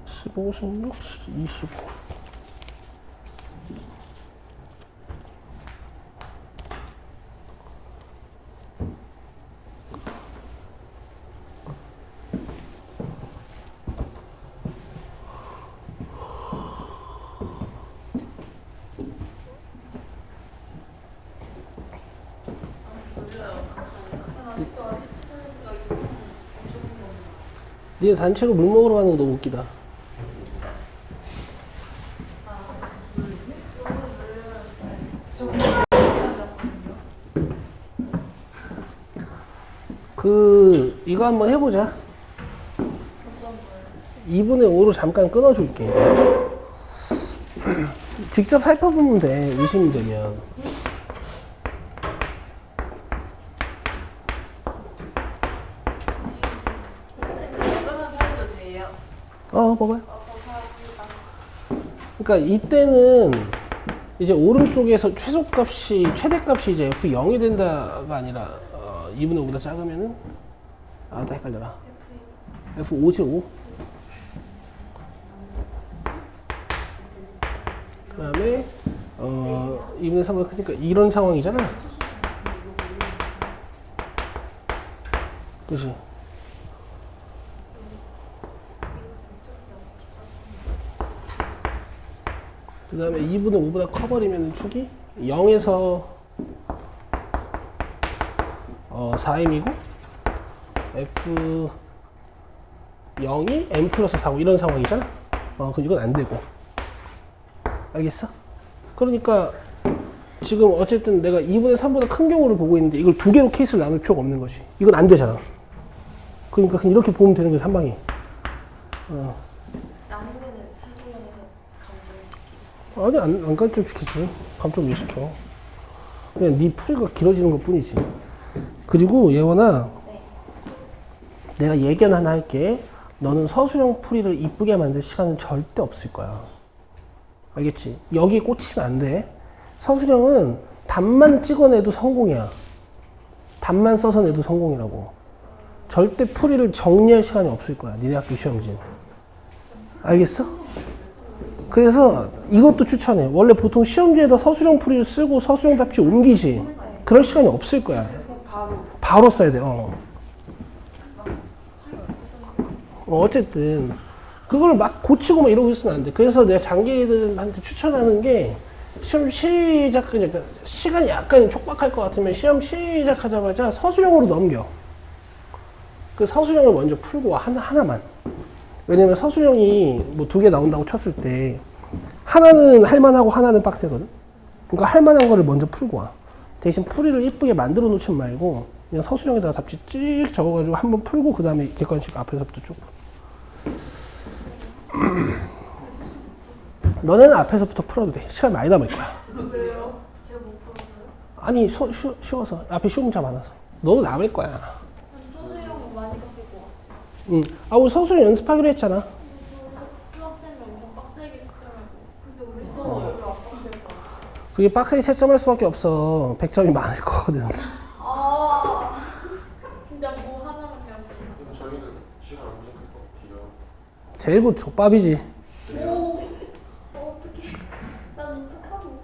15, 16, 25. 니네 단체로 물 먹으러 가는 거 너무 웃기다. 이거 한번 해보자. 2분의 5로 잠깐 끊어줄게. 직접 살펴보면 돼. 의심이 되면. 먹어요. 그러니까 이때는 이제 오른쪽에서 최대값이 이제 F0이 된다가 아니라 2분의 5보다 작으면은 다 헷갈려라. F5지 5. 그 다음에 2분의 3보다 크니까 이런 상황이잖아. 그치? 그 다음에 2분의 5보다 커버리면 축이 0에서 4m이고 F0이 m 플러스 4고 이런 상황이잖아. 그럼 이건 안 되고. 알겠어? 그러니까 지금 어쨌든 내가 2분의 3보다 큰 경우를 보고 있는데 이걸 두 개로 케이스를 나눌 필요가 없는 거지. 이건 안 되잖아. 그러니까 그냥 이렇게 보면 되는 거지, 한 방에. 나누면은 사소연에서 감정을 아니, 안 감점시키지. 감점 왜 시켜? 그냥 네 풀이가 길어지는 것 뿐이지. 그리고 예원아, 내가 예견 하나 할게. 너는 서술형 풀이를 이쁘게 만들 시간은 절대 없을 거야. 알겠지? 여기에 꽂히면 안 돼. 서술형은 답만 찍어내도 성공이야. 답만 써서 내도 성공이라고. 절대 풀이를 정리할 시간이 없을 거야. 니네 학교 시험지. 알겠어? 그래서 이것도 추천해. 원래 보통 시험지에다 서술형 풀이를 쓰고 서술형 답지 옮기지. 그럴 시간이 없을 거야. 바로 써야 돼. 어쨌든 그걸 막 고치고 막 이러고 있으면 안 돼. 그래서 내가 장기애들한테 추천하는 게 시험 그러니까 시간이 약간 촉박할 것 같으면 시험 시작하자마자 서술형으로 넘겨. 그 서술형을 먼저 풀고 와. 하나만. 왜냐면 서술형이 뭐 2개 나온다고 쳤을 때 하나는 할만하고 하나는 빡세거든. 그러니까 할만한 거를 먼저 풀고 와. 대신 풀이를 이쁘게 만들어 놓지 말고 그냥 서술형에다가 답지 찍 적어가지고 한번 풀고 그 다음에 객관식 앞에서부터 쭉. 너네는 앞에서부터 풀어도 돼. 시간 많이 남을 거야. 왜요? 제가 못 풀었어요? 아니 쉬워서. 앞에 쉬운 문제 많아서. 너도 남을 거야. 서술형 많이 바뀔 것 같아요. 우리 서술 연습하기로 했잖아. 수학쌤이 엄청 빡세게 채점하고. 근데 우리 수업 별로 안 빡셀까? 그게 빡세게 채점할 수밖에 없어. 100점이 많을 거거든. 아 진짜 뭐 하나만 잘못했나? 그럼 저희는 시간 안 부족할 것 같아요. 제일 곧 족밥이지. 오 어떡해. 난 어떡하고.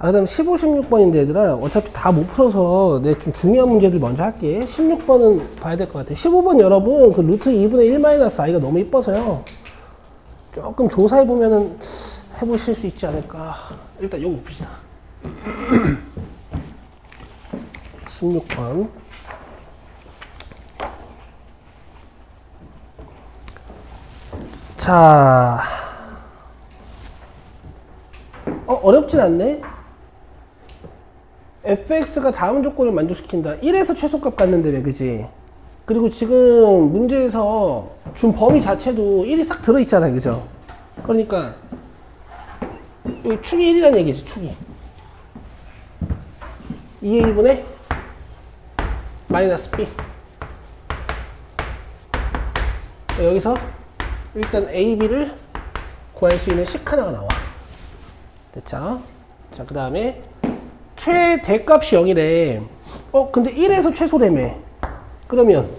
그 다음 15, 16번인데 얘들아 어차피 다 못 풀어서 내 좀 중요한 문제들 먼저 할게. 16번은 봐야 될 것 같아. 15번 여러분 그 루트 2분의 1 마이너스 i가 너무 이뻐서요. 조금 조사해보면은 해보실 수 있지 않을까. 일단 이거 봅시다. 16번. 자, 어렵진 않네. fx가 다음 조건을 만족시킨다. 1에서 최소값 갖는다며, 그지? 그리고 지금 문제에서 준 범위 자체도 1이 싹 들어있잖아요, 그죠? 그러니까 여기 축이 1이라는 얘기지, 축이. 2의 1분의 마이너스 b. 여기서 일단 a, b를 구할 수 있는 식 하나가 나와. 됐죠? 자, 그 다음에 최대값이 0이래. 근데 1에서 최소래며. 그러면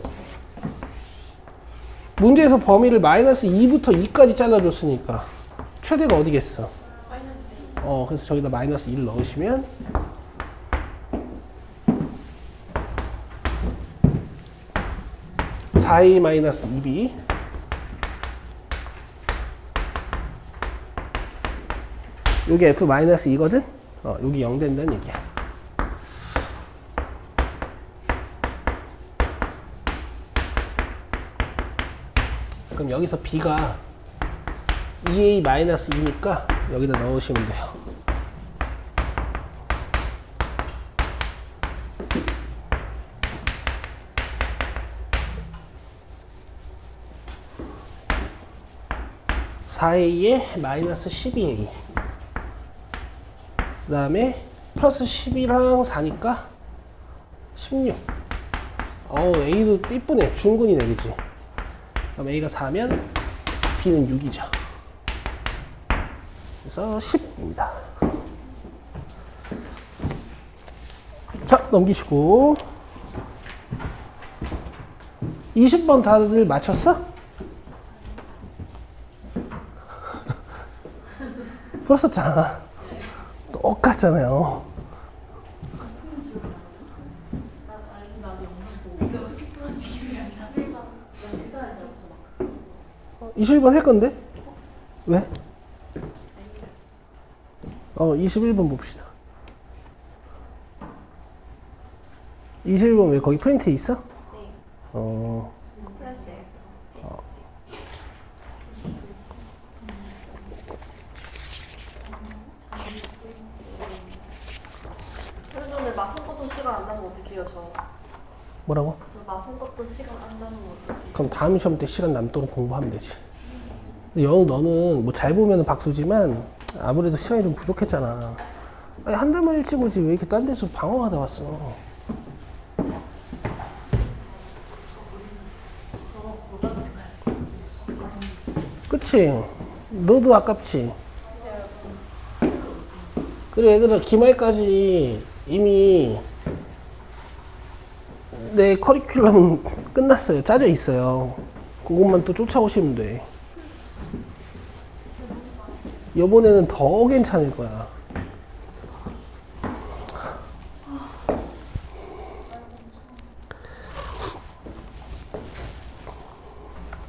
문제에서 범위를 마이너스 2부터 2까지 잘라줬으니까 최대가 어디겠어? 마이너스 2. 그래서 저기다 마이너스 1을 넣으시면 4a 마이너스 2b 여기 f 마이너스 2거든? 여기 0 된다는 얘기야. 그럼 여기서 b가 2a 마이너스 2니까 여기다 넣으시면 돼요. (4a에) 마이너스 12a 그 다음에 플러스 10이랑 4니까 16. A도 이쁘네. 중근이네, 그치? 그럼 A가 4면 b는 6이죠. 그래서 10입니다. 자, 넘기시고 20번 다들 맞췄어? 풀었었잖아. 똑같잖아요. 이게 어떻게 풀어지 기억이 안 나. 21번 할 건데? 왜? 21번 봅시다. 21번 왜 거기 프린트에 있어? 네. 플러스 F. 오늘 마성것도 시간 안 나면 어떡해요, 저? 뭐라고? 저 마성것도 시간 안 나면 어떡해요? 그럼 다음 시험 때 시간 남도록 공부하면 되지. 영우 너는 뭐 잘 보면 박수지만 아무래도 시간이 좀 부족했잖아. 아니, 한 달만 일찍 오지 왜 이렇게 딴 데서 방황하다 왔어? 그치? 너도 아깝지? 그래, 얘들아, 기말까지 이미 내 커리큘럼은 끝났어요. 짜져 있어요. 그것만 또 쫓아오시면 돼. 이번에는 더 괜찮을 거야.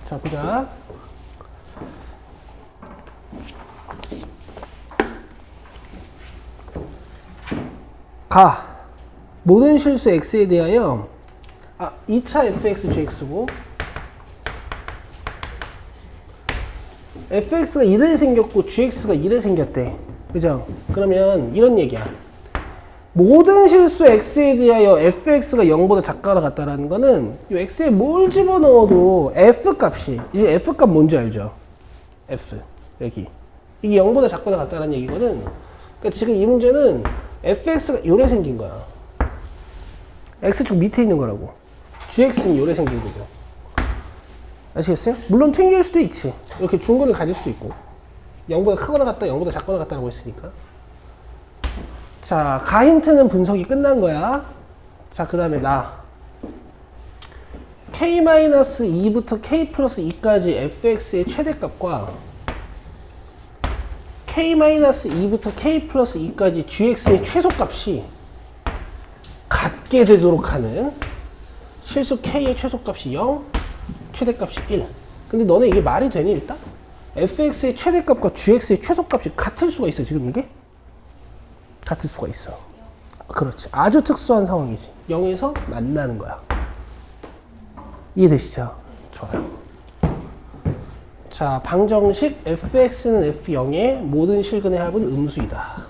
자, 보자. 모든 실수 x에 대하여 2차 fx gx고 fx가 이래 생겼고 gx가 이래 생겼대. 그죠? 그러면 이런 얘기야. 모든 실수 x에 대하여 fx가 0보다 작거나 같다라는 거는 이 x에 뭘 집어넣어도 f 값이 이제 f 값 뭔지 알죠? f 여기 이게 0보다 작거나 같다는 얘기거든. 그러니까 지금 이 문제는 fx가 요래 생긴 거야. x축 밑에 있는 거라고. gx는 요래 생긴 거고. 아시겠어요? 물론 튕길 수도 있지. 이렇게 중근을 가질 수도 있고. 0보다 크거나 같다, 0보다 작거나 같다라고 했으니까. 자, 가힌트는 분석이 끝난 거야. 자, 그 다음에 k-2부터 k 플러스 2까지 fx의 최대값과 k-2부터 k 플러스 2까지 gx의 최소값이 같게 되도록 하는 실수 k의 최소값이 0, 최대값이 1. 근데 너네 이게 말이 되니 일단? fx의 최대값과 gx의 최소값이 같을 수가 있어 지금 이게? 같을 수가 있어. 그렇지. 아주 특수한 상황이지. 0에서 만나는 거야. 이해되시죠? 좋아요. 자, 방정식 fx는 f0의 모든 실근의 합은 음수이다.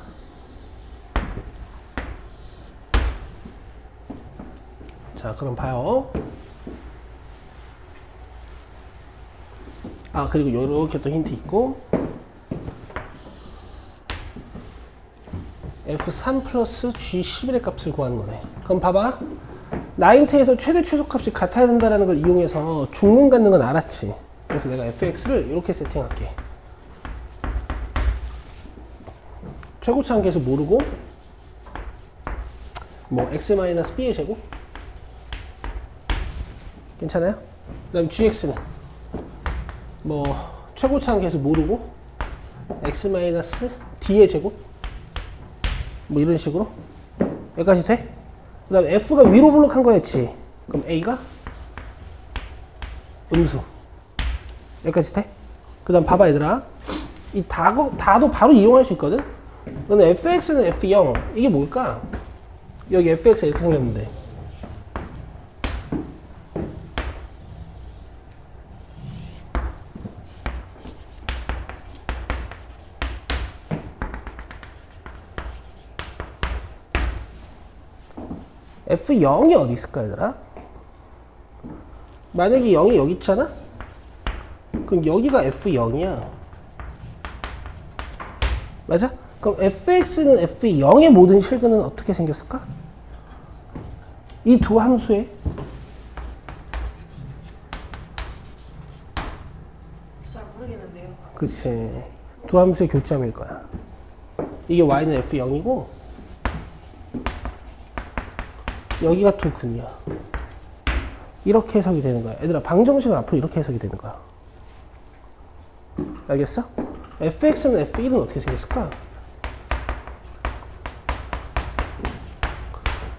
자, 그럼 봐요. 그리고 요렇게 또 힌트 있고 f3 플러스 g11의 값을 구하는 거네. 그럼 봐봐. 나인트에서 최대 최소값이 같아야 된다는 걸 이용해서 중문 갖는 건 알았지. 그래서 내가 fx를 이렇게 세팅할게. 최고차는 계속 모르고 뭐 x-b의 제곱? 괜찮아요? 그 다음 gx는 뭐 최고차는 계속 모르고 x-d의 제곱? 뭐 이런 식으로 여기까지 돼? 그 다음 f가 위로 블록한 거였지. 그럼 a가 음수. 여기까지 돼? 그 다음 봐봐 얘들아. 이 다도 바로 이용할 수 있거든? 너는 fx는 f0 이게 뭘까? 여기 fx가 이렇게 생겼는데 f0이 어디 있을까 얘들아? 만약에 0이 여기 있잖아? 그럼 여기가 f0이야. 맞아? 그럼 fx는 f0의 모든 실근은 어떻게 생겼을까? 이 두 함수의 잘 모르겠는데요. 그치. 두 함수의 교점일 거야. 이게 y는 f0이고 여기가 두 근이야. 이렇게 해석이 되는 거야. 얘들아 방정식은 앞으로 이렇게 해석이 되는 거야. 알겠어? fx는 f1은 어떻게 생겼을까?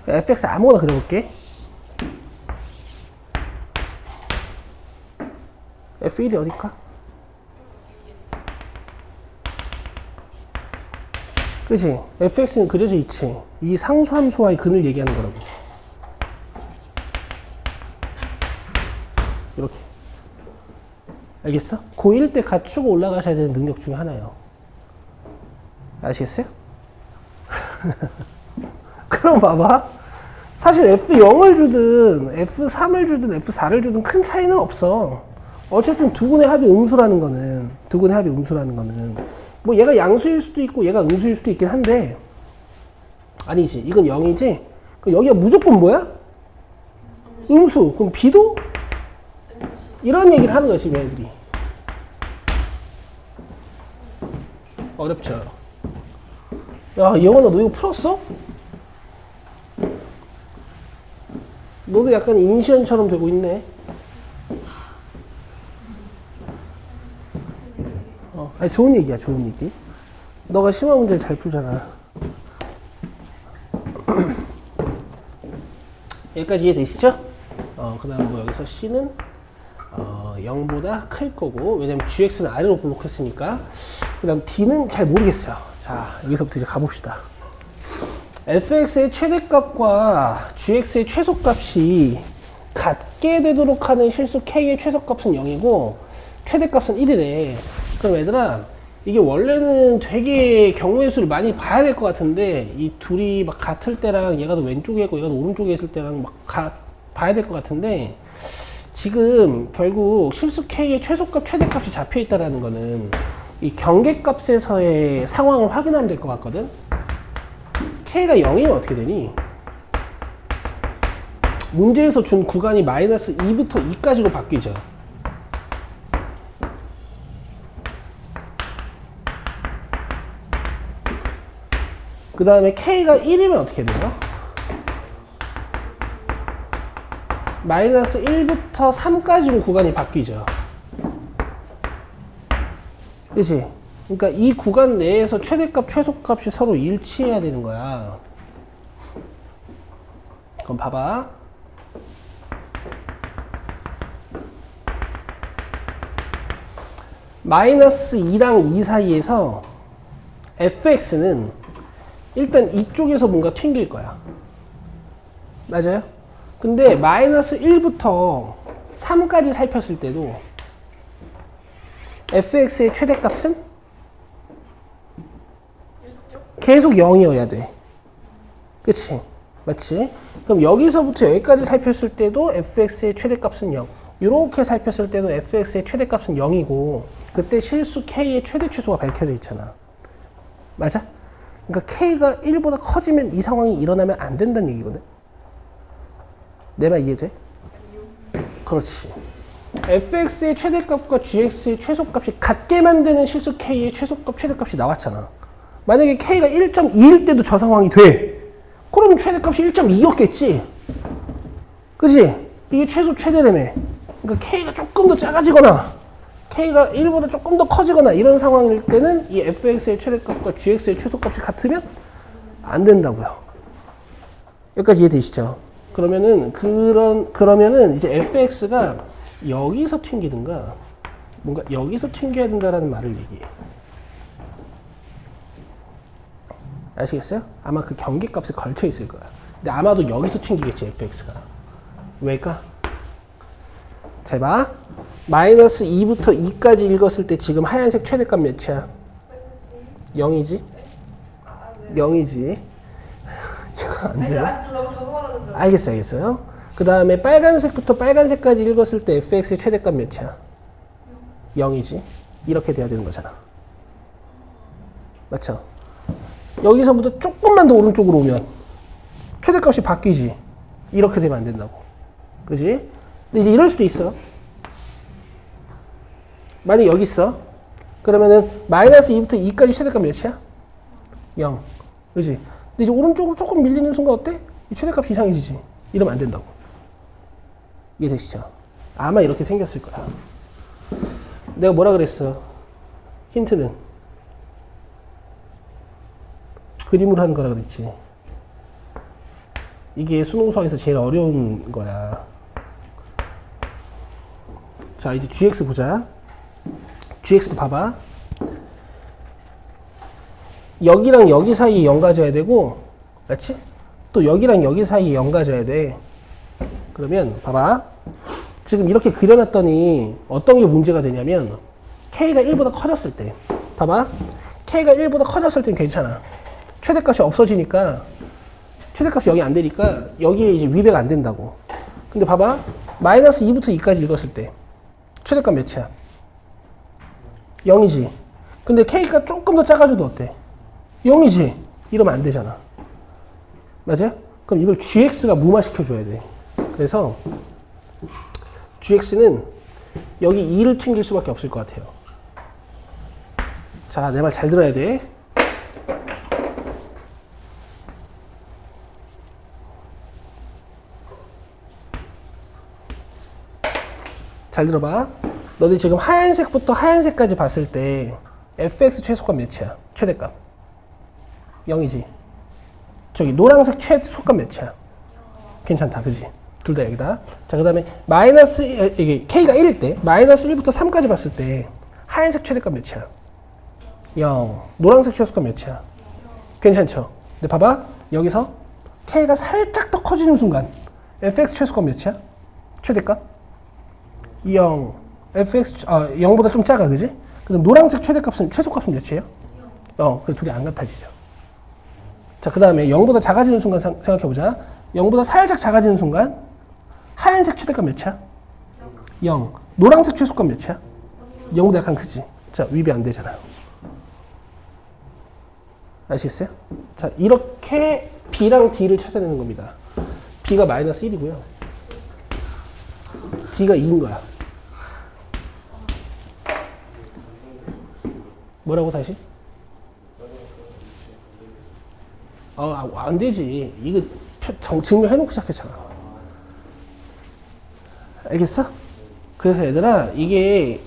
fx 아무거나 그려볼게. f1이 어딜까? 그치? fx는 그려져 있지. 이 상수함수와의 근을 얘기하는 거라고. 이렇게. 알겠어? 고1 때 갖추고 올라가셔야 되는 능력 중에 하나예요. 아시겠어요? 그럼 봐봐. 사실 F0을 주든 F3을 주든 F4를 주든 큰 차이는 없어. 어쨌든 두 군의 합이 음수라는 거는 뭐 얘가 양수일 수도 있고 얘가 음수일 수도 있긴 한데 아니지. 이건 0이지. 그럼 여기가 무조건 뭐야? 음수. 그럼 B도? 이런 얘기를 하는 거야 지금 애들이. 어렵죠. 야 영원아 너 이거 풀었어? 너도 약간 인시언처럼 되고 있네. 아니 좋은 얘기야 좋은 얘기. 너가 심화 문제를 잘 풀잖아. 여기까지 이해되시죠? 그 다음 뭐 여기서 C는 0보다 클 거고 왜냐면 GX는 아래로 블록했으니까. 그 다음 D는 잘 모르겠어요. 자 여기서부터 이제 가봅시다. fx의 최대값과 gx의 최소값이 같게 되도록 하는 실수 k의 최소값은 0이고 최대값은 1이래. 그럼 얘들아 이게 원래는 되게 경우의 수를 많이 봐야 될 것 같은데 이 둘이 막 같을 때랑 얘가 더 왼쪽에 있고 얘가 더 오른쪽에 있을 때랑 막 봐야 될 것 같은데 지금 결국 실수 k의 최소값 최대값이 잡혀 있다는 거는 이 경계값에서의 상황을 확인하면 될 것 같거든. k가 0이면 어떻게 되니? 문제에서 준 구간이 마이너스 2부터 2까지로 바뀌죠. 그 다음에 k가 1이면 어떻게 돼요? 마이너스 1부터 3까지로 구간이 바뀌죠. 그치? 그러니까 이 구간 내에서 최대값, 최소값이 서로 일치해야 되는 거야. 그럼 봐봐. 마이너스 2랑 2 사이에서 fx는 일단 이쪽에서 뭔가 튕길 거야. 맞아요? 근데 마이너스 1부터 3까지 살폈을 때도 fx의 최대값은 계속 0이어야 돼. 그치? 맞지? 그럼 여기서부터 여기까지 살폈을 때도 fx의 최대값은 0. 이렇게 살폈을 때도 fx의 최대값은 0이고 그때 실수 k의 최대 최소가 밝혀져 있잖아. 맞아? 그러니까 k가 1보다 커지면 이 상황이 일어나면 안 된다는 얘기거든. 내 말 이해돼? 그렇지. fx의 최대값과 gx의 최소값이 같게 만드는 실수 k의 최소값, 최대값이 나왔잖아. 만약에 k가 1.2일 때도 저 상황이 돼. 그러면 최대값이 1.2였겠지. 그치? 이게 최소 최대라며. 그러니까 k가 조금 더 작아지거나 k가 1보다 조금 더 커지거나 이런 상황일 때는 이 fx의 최대값과 gx의 최소값이 같으면 안 된다고요. 여기까지 이해되시죠? 그러면은 이제 fx가 여기서 튕기든가 뭔가 여기서 튕겨야 된다라는 말을 얘기해요. 아시겠어요? 아마 그 경계값에 걸쳐 있을 거야. 근데 아마도 여기서 튕기겠지 fx가. 왜일까? 잘 봐. 마이너스 2부터 2까지 읽었을 때 지금 하얀색 최대값 몇이야? 0이지? 0이지. 이거 안 돼요? 저 너무 적응하라는 줄. 알겠어요. 그 다음에 빨간색부터 빨간색까지 읽었을 때 fx의 최대값 몇이야? 0이지. 이렇게 돼야 되는 거잖아. 맞죠? 여기서부터 조금만 더 오른쪽으로 오면 최대값이 바뀌지. 이렇게 되면 안 된다고. 그지? 근데 이제 이럴 수도 있어. 만약 여기 있어. 그러면은 마이너스 2부터 2까지 최대값 몇이야? 0. 그지? 근데 이제 오른쪽으로 조금 밀리는 순간 어때? 이 최대값 이상해지지. 이러면 안 된다고. 이해되시죠? 아마 이렇게 생겼을 거야. 내가 뭐라 그랬어? 힌트는 그림으로 하는 거라 그랬지. 이게 수능 수학에서 제일 어려운 거야. 자, 이제 gx 보자. gx도 봐봐. 여기랑 여기 사이에 0 가져야 되고, 맞지? 또 여기랑 여기 사이에 0 가져야 돼. 그러면 봐봐. 지금 이렇게 그려놨더니 어떤 게 문제가 되냐면 k가 1보다 커졌을 때, 봐봐. k가 1보다 커졌을 땐 괜찮아. 최대값이 없어지니까, 최대값이 여기 안 되니까 여기에 이제 위배가 안 된다고. 근데 봐봐. 마이너스 2부터 2까지 읽었을 때 최대값 몇이야? 0이지. 근데 k가 조금 더 작아져도 어때? 0이지. 이러면 안 되잖아. 맞아요? 그럼 이걸 gx가 무마시켜줘야 돼. 그래서 gx는 여기 2를 튕길 수밖에 없을 것 같아요. 자, 내 말 잘 들어야 돼. 잘 들어봐. 너네 지금 하얀색부터 하얀색까지 봤을 때 fx 최소값 몇이야? 최대값 0이지. 저기 노란색 최소값 몇이야? 괜찮다, 그지? 둘 다 여기다. 자, 그 다음에 마이너스, 이게 k가 1일 때 마이너스 1부터 3까지 봤을 때 하얀색 최대값 몇이야? 0. 노란색 최소값 몇이야? 괜찮죠? 근데 봐봐. 여기서 k가 살짝 더 커지는 순간 fx 최소값 몇이야? 최대값? 0. fx, 0보다 좀 작아, 그지? 그다음 노란색 최소값은 몇이에요? 그 둘이 안 같아지죠. 자, 그 다음에 0보다 작아지는 순간 생각해보자. 0보다 살짝 작아지는 순간 하얀색 최대값 몇이야? 0. 노란색 최소값 몇이야? 0보다 약간 크지? 자, 위배 안 되잖아요. 아시겠어요? 자, 이렇게 B랑 D를 찾아내는 겁니다. B가 마이너스 1이고요. D가 2인 거야. 뭐라고 다시? 안 되지. 이거 증명해놓고 시작했잖아. 알겠어? 그래서 얘들아, 이게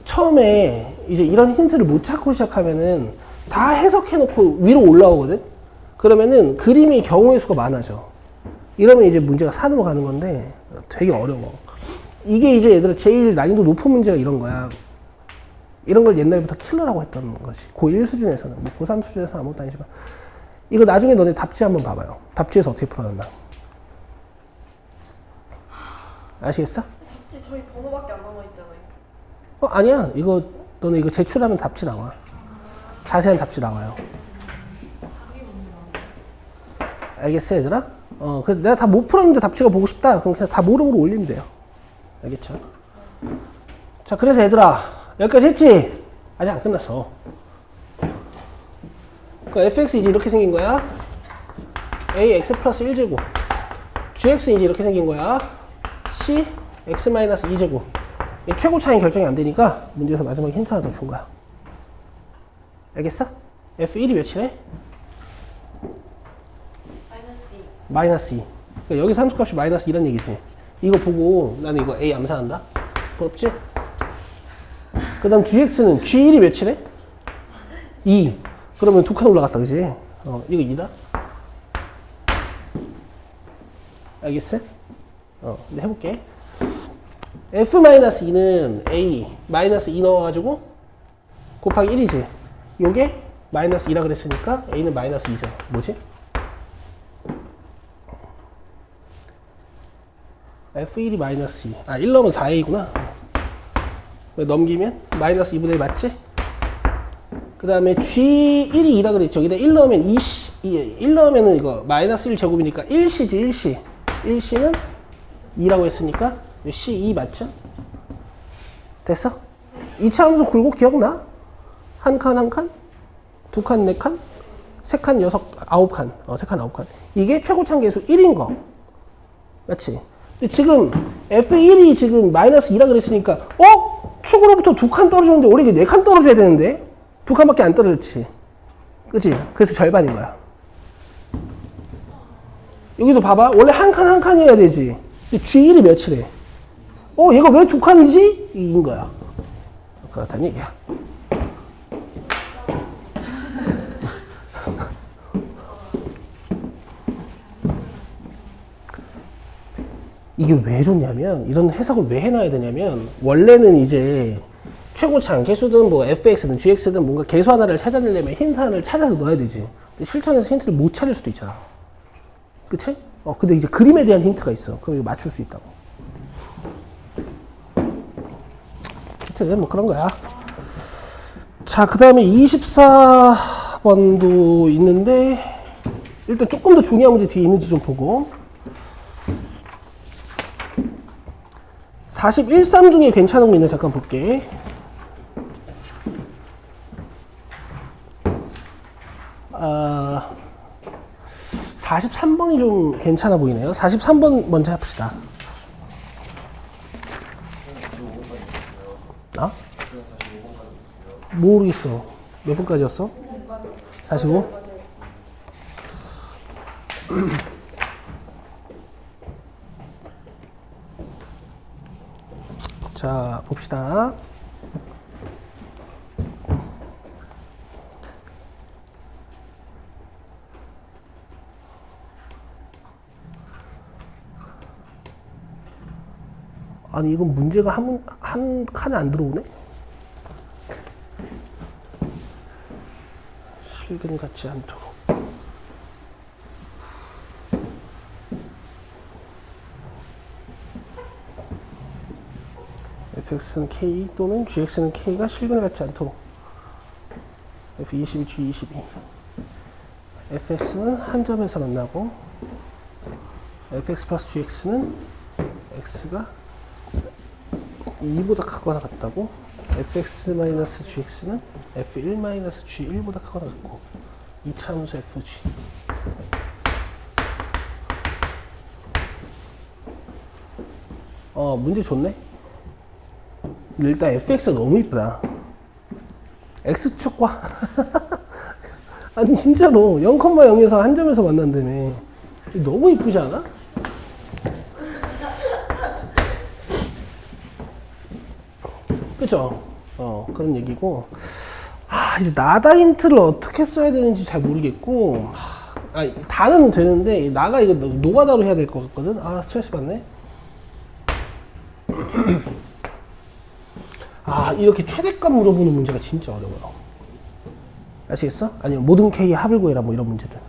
처음에 이제 이런 힌트를 못 찾고 시작하면은 다 해석해놓고 위로 올라오거든? 그러면은 그림의 경우의 수가 많아져. 이러면 이제 문제가 산으로 가는 건데 되게 어려워. 이게 이제 얘들아 제일 난이도 높은 문제가 이런 거야. 이런 걸 옛날부터 킬러라고 했던 것이. 고1 수준에서는. 뭐 고3 수준에서는 아무것도 아니지만. 이거 나중에 너네 답지 한번 봐봐요. 답지에서 어떻게 풀어놨나. 아시겠어? 답지 저희 번호밖에 안 남아있잖아요. 아니야. 이거 너네 이거 제출하면 답지 나와. 자세한 답지 나와요. 알겠어, 얘들아? 그래서 내가 다 못 풀었는데 답지가 보고 싶다. 그럼 그냥 다 모름으로 올리면 돼요. 알겠죠? 자, 그래서 얘들아, 여기까지 했지? 아직 안 끝났어. 그러니까 fx 이제 이렇게 생긴 거야. ax 플러스 1제곱. gx 이제 이렇게 생긴 거야. c x 마이너스 2제곱. 최고 차이 결정이 안 되니까 문제에서 마지막에 힌트 하나 더 준 거야. 알겠어? f1이 몇이래? 마이너스 2. 그러니까 여기 함수값이 마이너스 2란 얘기지. 이거 보고 나는 이거 a 암산한다. 부럽지? 그 다음 gx는 g1이 몇이래? 2. 그러면 두 칸 올라갔다, 그지? 이거 2다. 알겠어? 이제 해볼게. f-2는 a 마이너스 2 넣어가지고 곱하기 1이지. 요게 마이너스 2라 그랬으니까 a는 마이너스 2죠. 뭐지? f1이 마이너스 2. 1 넣으면 4a구나. 넘기면 마이너스 2분의 1 맞지? 그 다음에 G1이 2라 그랬죠. 여기다 1 넣으면 1 넣으면 이거 마이너스 1 제곱이니까 1C지, 1C. 1C는 2라고 했으니까 C2 맞죠? 됐어? 2차 함수 굴곡 기억나? 한 칸, 한 칸? 두 칸, 네 칸? 세 칸, 아홉 칸. 세 칸, 아홉 칸. 이게 최고차항 계수 1인 거. 맞지? 근데 지금 F1이 지금 마이너스 2라 그랬으니까, 축으로부터 2칸 떨어졌는데 원래 이게 4칸 떨어져야 되는데 2칸밖에 안 떨어졌지. 그치? 그래서 절반인 거야. 여기도 봐봐. 원래 한 칸 한 칸이어야 되지. G1이 몇이래? 얘가 왜 2칸이지? 이긴 거야. 그렇다는 얘기야. 이게 왜 좋냐면, 이런 해석을 왜 해놔야 되냐면, 원래는 이제 최고차항 개수든 뭐 fx든 gx든 뭔가 개수 하나를 찾아내려면 힌트 하나를 찾아서 넣어야 되지. 근데 실전에서 힌트를 못 찾을 수도 있잖아. 그치? 근데 이제 그림에 대한 힌트가 있어. 그럼 이거 맞출 수 있다고. 하여튼 뭐 그런 거야. 자, 그 다음에 24번도 있는데, 일단 조금 더 중요한 문제 뒤에 있는지 좀 보고. 41, 3 중에 괜찮은 거 있나 잠깐 볼게. 아, 43번이 좀 괜찮아 보이네요. 43번 먼저 해봅시다. 아? 모르겠어. 몇 번까지였어? 45? 자, 봅시다. 아니, 이건 문제가 한 칸에 안 들어오네? 실근 같지 않도록. fx는 k 또는 gx는 k가 실근을 갖지 않도록. f22, g22. fx는 한 점에서 만나고 fx 플러스 gx는 x가 2보다 크거나 같다고. fx 마이너스 gx는 f1 마이너스 g1보다 크거나 같고. 이차 함수 fg. 문제 좋네. 일단 fx가 너무 이쁘다. x축과 아니 진짜로 0,0에서 한 점에서 만난다며. 너무 이쁘지 않아? 그죠? 그런 얘기고. 이제 나다 힌트를 어떻게 써야 되는지 잘 모르겠고. 다는 되는데 나가 이거 노가다로 해야 될 것 같거든. 스트레스 받네. 이렇게 최대값 물어보는 문제가 진짜 어려워요. 아시겠어? 아니면 모든 K의 합을 구해라 뭐 이런 문제들.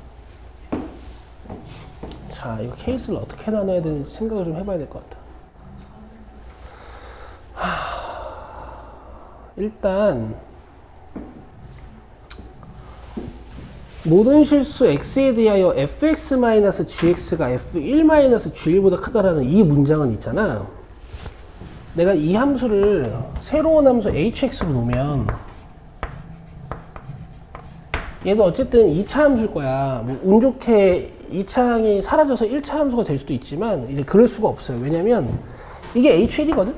자, 이거 케이스를 어떻게 나눠야 되는지 생각을 좀 해봐야 될 것 같아. 일단 모든 실수 x에 대하여 fx-gx가 f1-g1보다 크다라는 이 문장은 있잖아. 내가 이 함수를 새로운 함수 hx로 놓으면 얘도 어쨌든 2차 함수일 거야. 뭐 운 좋게 2차항이 사라져서 1차 함수가 될 수도 있지만 이제 그럴 수가 없어요. 왜냐면 이게 h1이거든?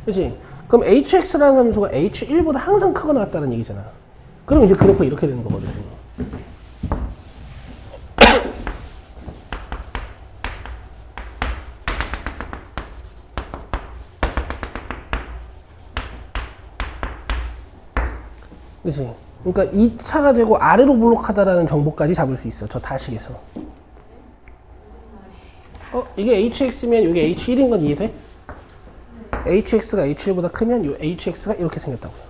그치? 그럼 hx라는 함수가 h1보다 항상 크거나 같다는 얘기잖아. 그럼 이제 그래프가 이렇게 되는 거거든. 그치? 그러니까 2차가 되고 아래로 볼록하다라는 정보까지 잡을 수 있어. 저 다식에서. 이게 hx면 이게 h1인 건 이해돼? hx가 h1보다 크면 이 hx가 이렇게 생겼다고요.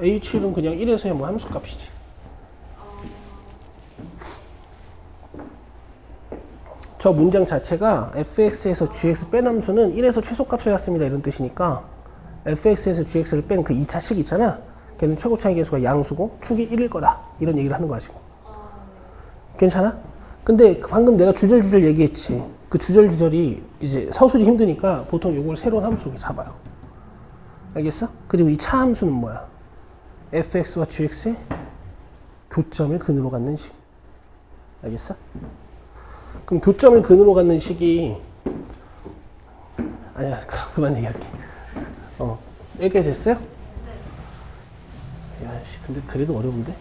h1은 그냥 1에서의 뭐 함수값이지. 저 문장 자체가 fx에서 gx 뺀 함수는 1에서 최소값을 갖습니다 이런 뜻이니까 fx에서 gx를 뺀 그 2차식 있잖아. 걔는 최고차의 개수가 양수고 축이 1일 거다. 이런 얘기를 하는 거야 지금. 괜찮아? 근데 방금 내가 주절주절 얘기했지. 그 주절주절이 이제 서술이 힘드니까 보통 이걸 새로운 함수로 잡아요. 알겠어? 그리고 이 차 함수는 뭐야? fx와 gx의 교점을 근으로 갖는 식. 알겠어? 그럼 교점을 근으로 갖는 식이 아니야 그만 얘기할게. 여기까지 됐어요? 야, 씨, 근데 그래도 어려운데?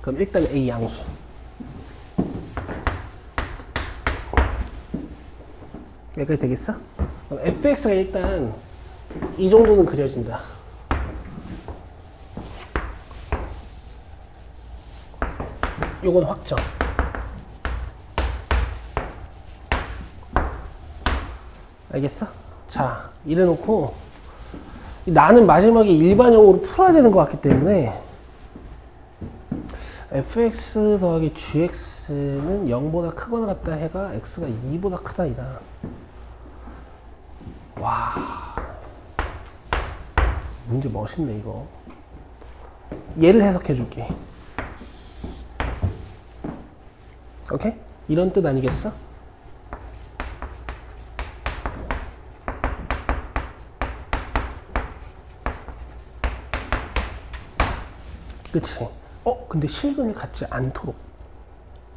그럼 일단 A 양수. 여기까지 되겠어? 그럼 fx가 일단 이 정도는 그려진다. 요건 확정. 알겠어? 자, 이래놓고 나는 마지막에 일반형으로 풀어야 되는 것 같기 때문에 fx 더하기 gx는 0보다 크거나 같다 해가 x가 2보다 크다 이다. 와, 문제 멋있네 이거. 얘를 해석해 줄게. 오케이? 이런 뜻 아니겠어? 그치? 근데 실근을 갖지 않도록.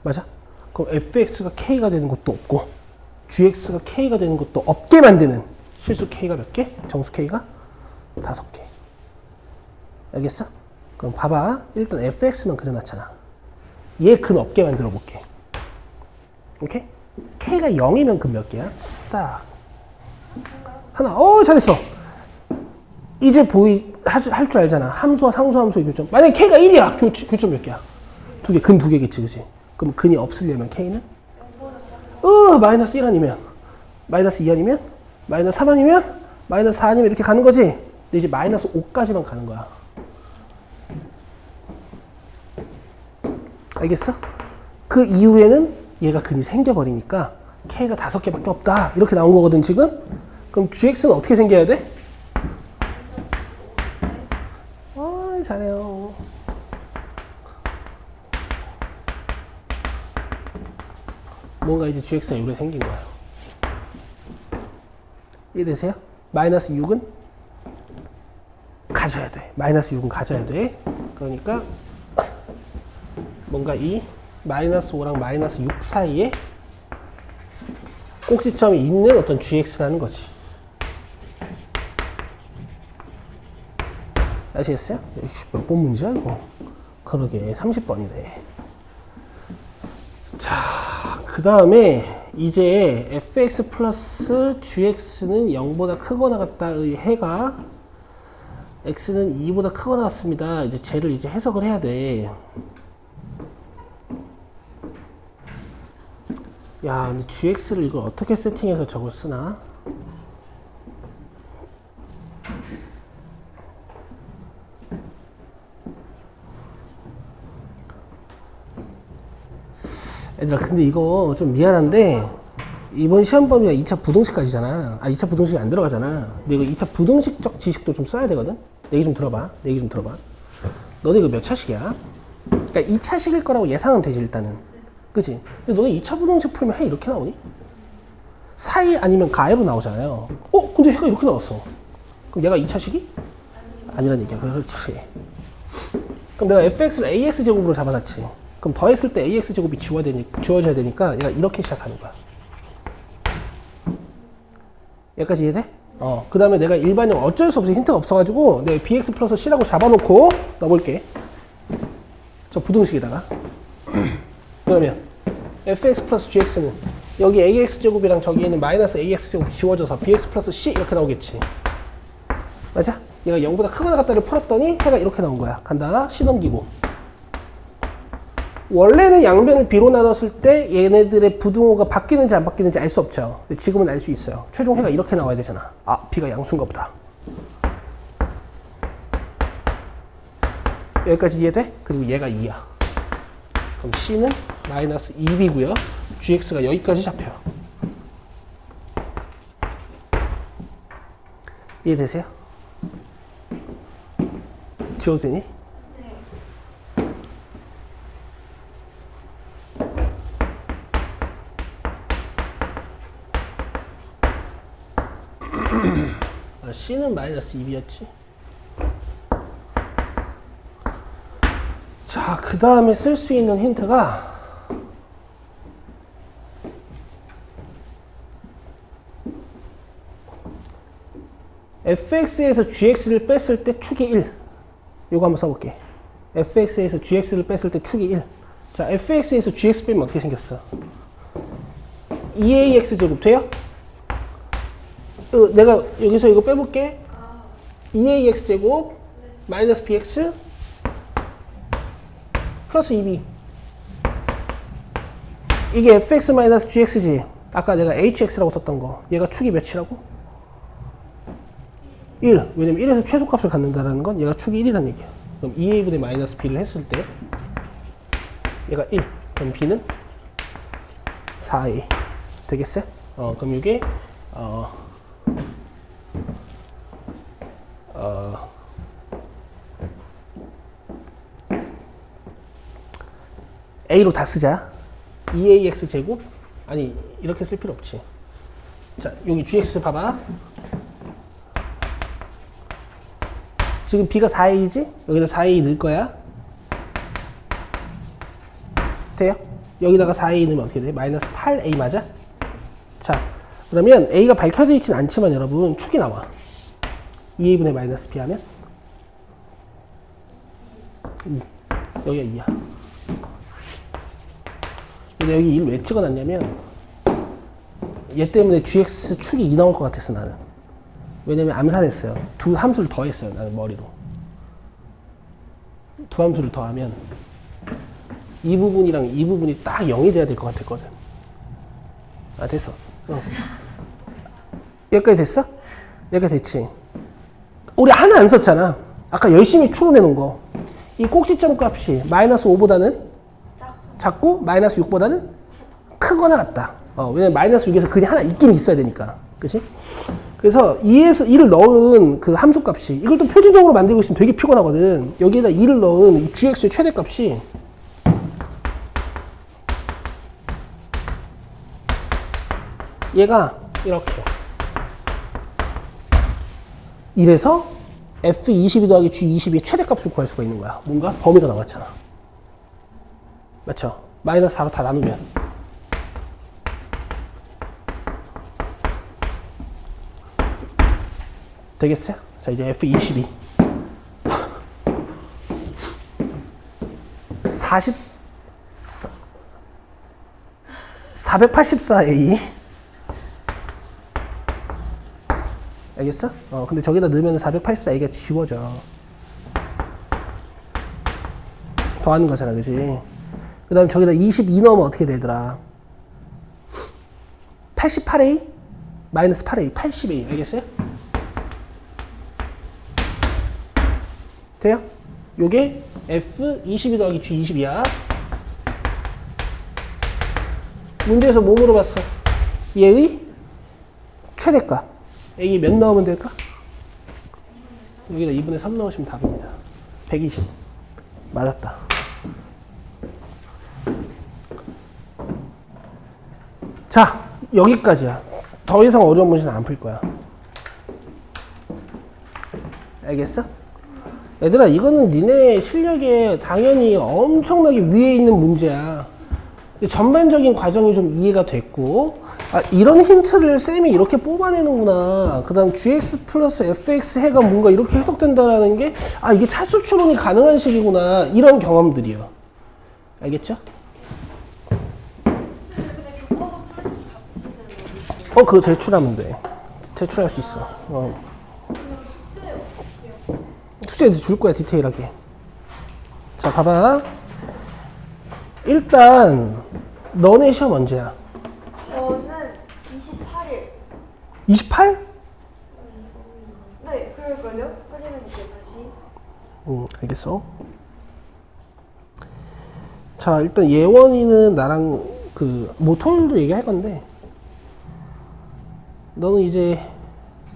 맞아? 그럼 fx가 k가 되는 것도 없고 gx가 k가 되는 것도 없게 만드는 실수 k가 몇 개? 정수 k가 5개. 알겠어? 그럼 봐봐. 일단 fx만 그려놨잖아. 얘 근 없게 만들어 볼게. 오케이? k가 0이면 근 몇 개야? 싹. 하나. 잘했어. 이제 할 줄 알잖아. 함수와 상수함수의 교점. 만약에 k가 1이야. 교점 몇 개야? 2개. 근 2개겠지, 그치? 그럼 근이 없으려면 k는? 마이너스 1 아니면? 마이너스 2 아니면? 마이너스 3 아니면? 마이너스 4 아니면 이렇게 가는 거지? 근데 이제 마이너스 5까지만 가는 거야. 알겠어? 그 이후에는 얘가 근이 생겨버리니까 k가 5개밖에 없다. 이렇게 나온 거거든, 지금? 그럼 gx는 어떻게 생겨야 돼? 잘해요. 뭔가 이제 gx가 요래 생긴 거야. 이해되세요? 마이너스 6은 가져야 돼. 마이너스 6은 가져야 돼. 그러니까 뭔가 이 마이너스 5랑 마이너스 6 사이에 꼭지점이 있는 어떤 gx라는 거지. 아시겠어요? 몇 번 문제야 이거? 그러게 30번이네. 자, 그 다음에 이제 fx 플러스 gx는 0보다 크거나 같다의 해가 x는 2보다 크거나 같습니다. 이제 쟤를 이제 해석을 해야 돼. 야, 근데 gx를 이걸 어떻게 세팅해서 저걸 쓰나? 얘들아, 근데 이거 좀 미안한데 이번 시험 범위가 2차 부등식까지잖아. 2차 부등식이 안 들어가잖아. 근데 이거 2차 부등식적 지식도 좀 써야 되거든? 내 얘기 좀 들어봐. 너네 이거 몇 차식이야? 그러니까 2차식일 거라고 예상은 되지, 일단은. 그치? 근데 너네 2차 부등식 풀면 해 이렇게 나오니? 사이 아니면 가해로 나오잖아요. 근데 해가 이렇게 나왔어. 그럼 얘가 2차식이? 아니란 얘기야. 그렇지. 그럼 내가 fx를 ax 제곱으로 잡아놨지. 그럼 더했을 때 ax 제곱이 지워져야 되니까 얘가 이렇게 시작하는 거야. 여기까지 이해돼? 그 다음에 내가 일반형 어쩔 수 없이 힌트가 없어가지고 내가 bx 플러스 c라고 잡아놓고 넣어볼게. 저 부등식에다가. 그러면 fx 플러스 gx는 여기 ax 제곱이랑 저기 있는 마이너스 ax 제곱 지워져서 bx 플러스 c 이렇게 나오겠지. 맞아? 얘가 0보다 크거나 같다를 풀었더니 해가 이렇게 나온 거야. 간다. c 넘기고. 원래는 양변을 b로 나눴을 때 얘네들의 부등호가 바뀌는지 안 바뀌는지 알 수 없죠. 근데 지금은 알 수 있어요. 최종 해가 이렇게 나와야 되잖아. b가 양수인가 보다. 여기까지 이해돼? 그리고 얘가 2야. 그럼 c는 마이너스 2b고요. gx가 여기까지 잡혀요. 이해되세요? 지워도 되니? C는 마이너스 2B였지. 자, 그 다음에 쓸 수 있는 힌트가 fx에서 gx를 뺐을 때 축이 1. 이거 한번 써볼게. fx에서 gx를 뺐을 때 축이 1. 자, fx에서 gx 빼면 어떻게 생겼어? 2ax 제곱 돼요? 내가 여기서 이거 빼볼게. 2ax 제곱 마이너스 bx 플러스 2b. 이게 fx 마이너스 gx지. 아까 내가 hx라고 썼던 거. 얘가 축이 몇이라고? 1. 왜냐면 1에서 최소값을 갖는다는 건 얘가 축이 1이라는 얘기야. 그럼 2a분의 마이너스 b를 했을 때 얘가 1. 그럼 b는 4a. 되겠어요? 그럼 이게 a로 다 쓰자. 2ax 제곱 아니 이렇게 쓸 필요 없지. 자, 여기 gx 봐봐. 지금 b가 4a지? 여기다 4a 넣을 거야. 돼요? 여기다가 4a 넣으면 어떻게 돼? 마이너스 8a 맞아? 자, 그러면 a가 밝혀져 있진 않지만 여러분 축이 나와. 2a분의 마이너스 b 하면 2. 여기가 2야. 근데 여기 1 왜 찍어놨냐면 얘 때문에 gx 축이 2 나올 것 같았어 나는. 왜냐면 암산했어요. 두 함수를 더했어요 나는 머리로. 두 함수를 더하면 이 부분이랑 이 부분이 딱 0이 돼야 될 것 같았거든. 아 됐어. 여기까지 됐어? 여기까지 됐지. 우리 하나 안 썼잖아. 아까 열심히 추론해 놓은 거. 이 꼭지점 값이 마이너스 5보다는 작고 마이너스 6보다는 크거나 같다. 왜냐면 마이너스 6에서 근이 하나 있긴 있어야 되니까. 그치? 그래서 2에서 2를 넣은 그 함수 값이 이걸 또 표준적으로 만들고 있으면 되게 피곤하거든. 여기에다 2를 넣은 gx의 최대값이 얘가 이렇게 1에서 f22 더하기 g22의 최대값을 구할 수가 있는 거야. 뭔가 범위가 나왔잖아. 맞죠? 마이너스 4로 다 나누면 되겠어요? 자, 이제 f22 484a 알겠어? 근데 저기다 넣으면 484a가 지워져. 더하는 거잖아, 그지? 그 다음 저기다 22 넣으면 어떻게 되더라? 88a 마이너스 8a 80a 알겠어요? 돼요? 요게 f22 더하기 g22야. 문제에서 뭐 물어봤어? 얘의 최대값. a 몇 넣으면 될까? 여기다 2분의 3 넣으시면 답입니다. 120. 맞았다. 자, 여기까지야. 더 이상 어려운 문제는 안 풀 거야. 알겠어? 얘들아, 이거는 니네 실력에 당연히 엄청나게 위에 있는 문제야. 전반적인 과정이 좀 이해가 됐고, 이런 힌트를 쌤이 이렇게 뽑아내는구나. 그 다음 gx 플러스 fx 해가 뭔가 이렇게 해석된다라는 게, 이게 차수 추론이 가능한 식이구나. 이런 경험들이요. 알겠죠? 근데 교과서 풀지 답지는 그거 제출하면 돼. 제출할 수 있어. 그냥 숙제 어떻게 해요? 숙제 줄 거야, 디테일하게. 자, 봐봐. 일단, 너네 시험 언제야? 저는 28일. 28? 네, 그럴걸요? 확인해볼게요, 다시. 알겠어. 자, 일단 예원이는 나랑 토요일도 얘기할 건데, 너는 이제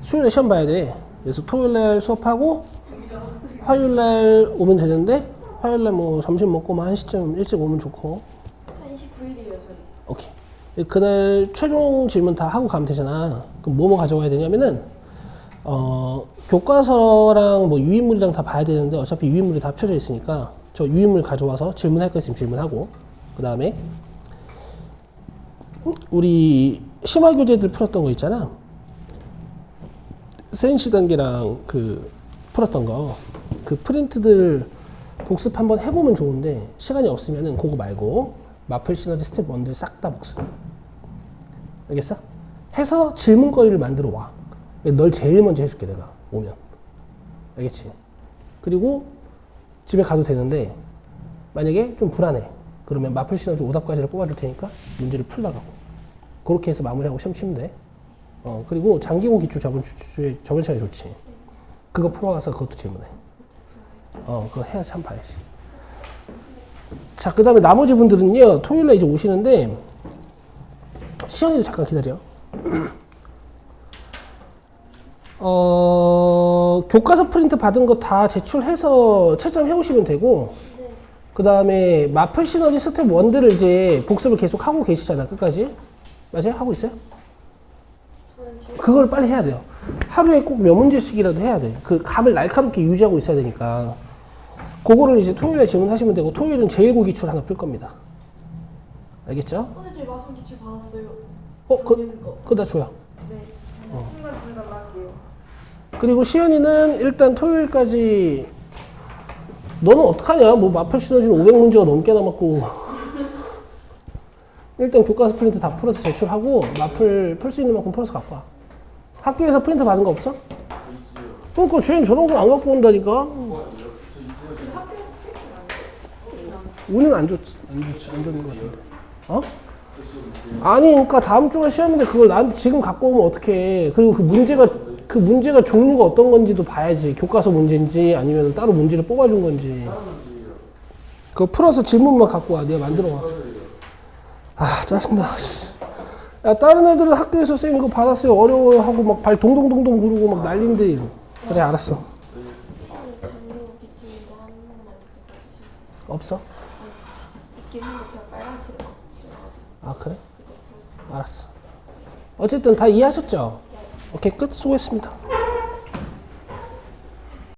수요일에 시험 봐야 돼. 그래서 토요일날 수업하고, 화요일날 오면 되는데, 화요일날 뭐 점심 먹고 한 시쯤 일찍 오면 좋고. 저 29일이에요, 저희. 오케이. 그날 최종 질문 다 하고 가면 되잖아. 그럼 뭐뭐 가져와야 되냐면은, 교과서랑 뭐 유인물이랑 다 봐야 되는데 어차피 유인물이 다 합쳐져 있으니까 저 유인물 가져와서 질문할 거 있으면 질문하고, 그 다음에 우리 심화 교재들 풀었던 거 있잖아. 센시 단계랑 그 풀었던 거, 그 프린트들 복습 한번 해보면 좋은데 시간이 없으면은 그거 말고 마플 시너지 스텝 1들 싹 다 복습. 알겠어? 해서 질문거리를 만들어 와. 널 제일 먼저 해줄게 내가 오면. 알겠지? 그리고 집에 가도 되는데 만약에 좀 불안해. 그러면 마플 시너지 오답까지를 뽑아줄 테니까 문제를 풀라고. 그렇게 해서 마무리하고 시험 치면 돼. 그리고 장기고 기출 저번 시간에 좋지. 그거 풀어와서 그것도 질문해. 그거 해야지, 한번 봐야지. 자, 그 다음에 나머지 분들은요, 토요일날 이제 오시는데, 시연이도 잠깐 기다려. 교과서 프린트 받은 거 다 제출해서 채점 해오시면 되고, 그 다음에 마플 시너지 스텝 1들을 이제 복습을 계속 하고 계시잖아, 끝까지. 맞아요? 하고 있어요? 그걸 빨리 해야 돼요. 하루에 꼭 몇 문제씩이라도 해야 돼. 그 감을 날카롭게 유지하고 있어야 되니까. 그거를 이제 토요일에 질문하시면 되고, 토요일은 제1고 기출 하나 풀 겁니다. 알겠죠? 오늘 저희 마성 기출 받았어요. 그거 다 줘요. 네. 친구랑 보내달라 할게요. 그리고 시연이는 일단 토요일까지, 너는 어떡하냐? 뭐 마플 시너지는 500문제가 넘게 남았고, 일단 교과서 프린트 다 풀어서 제출하고, 마플 풀 수 있는 만큼 풀어서 갖고 와. 학교에서 프린트 받은 거 없어? 있어요. 그러니까 쟤는 저런 걸 안 갖고 온다니까? 저 있어요. 운은 안 좋는 거 같은데. 아니, 그러니까 다음 주가 시험인데 그걸 나한테 지금 갖고 오면 어떡해. 그리고 그 문제가 종류가 어떤 건지도 봐야지. 교과서 문제인지 아니면 따로 문제를 뽑아준 건지. 그거 풀어서 질문만 갖고 와. 내가 만들어 와. 아, 짜증나. 야, 다른 애들은 학교에서 쌤 이거 받았어요. 어려워하고 막 발 동동동동 구르고 막 난린데. 그래, 알았어. 장기고 기출 문제 한 번만 바꿔주실 수 있어요? 없어? 있긴 한데 제가 빨간색을 막 칠해가지고 아, 그래? 그때 풀었어요. 알았어. 어쨌든 다 이해하셨죠? 오케이, 끝. 수고했습니다.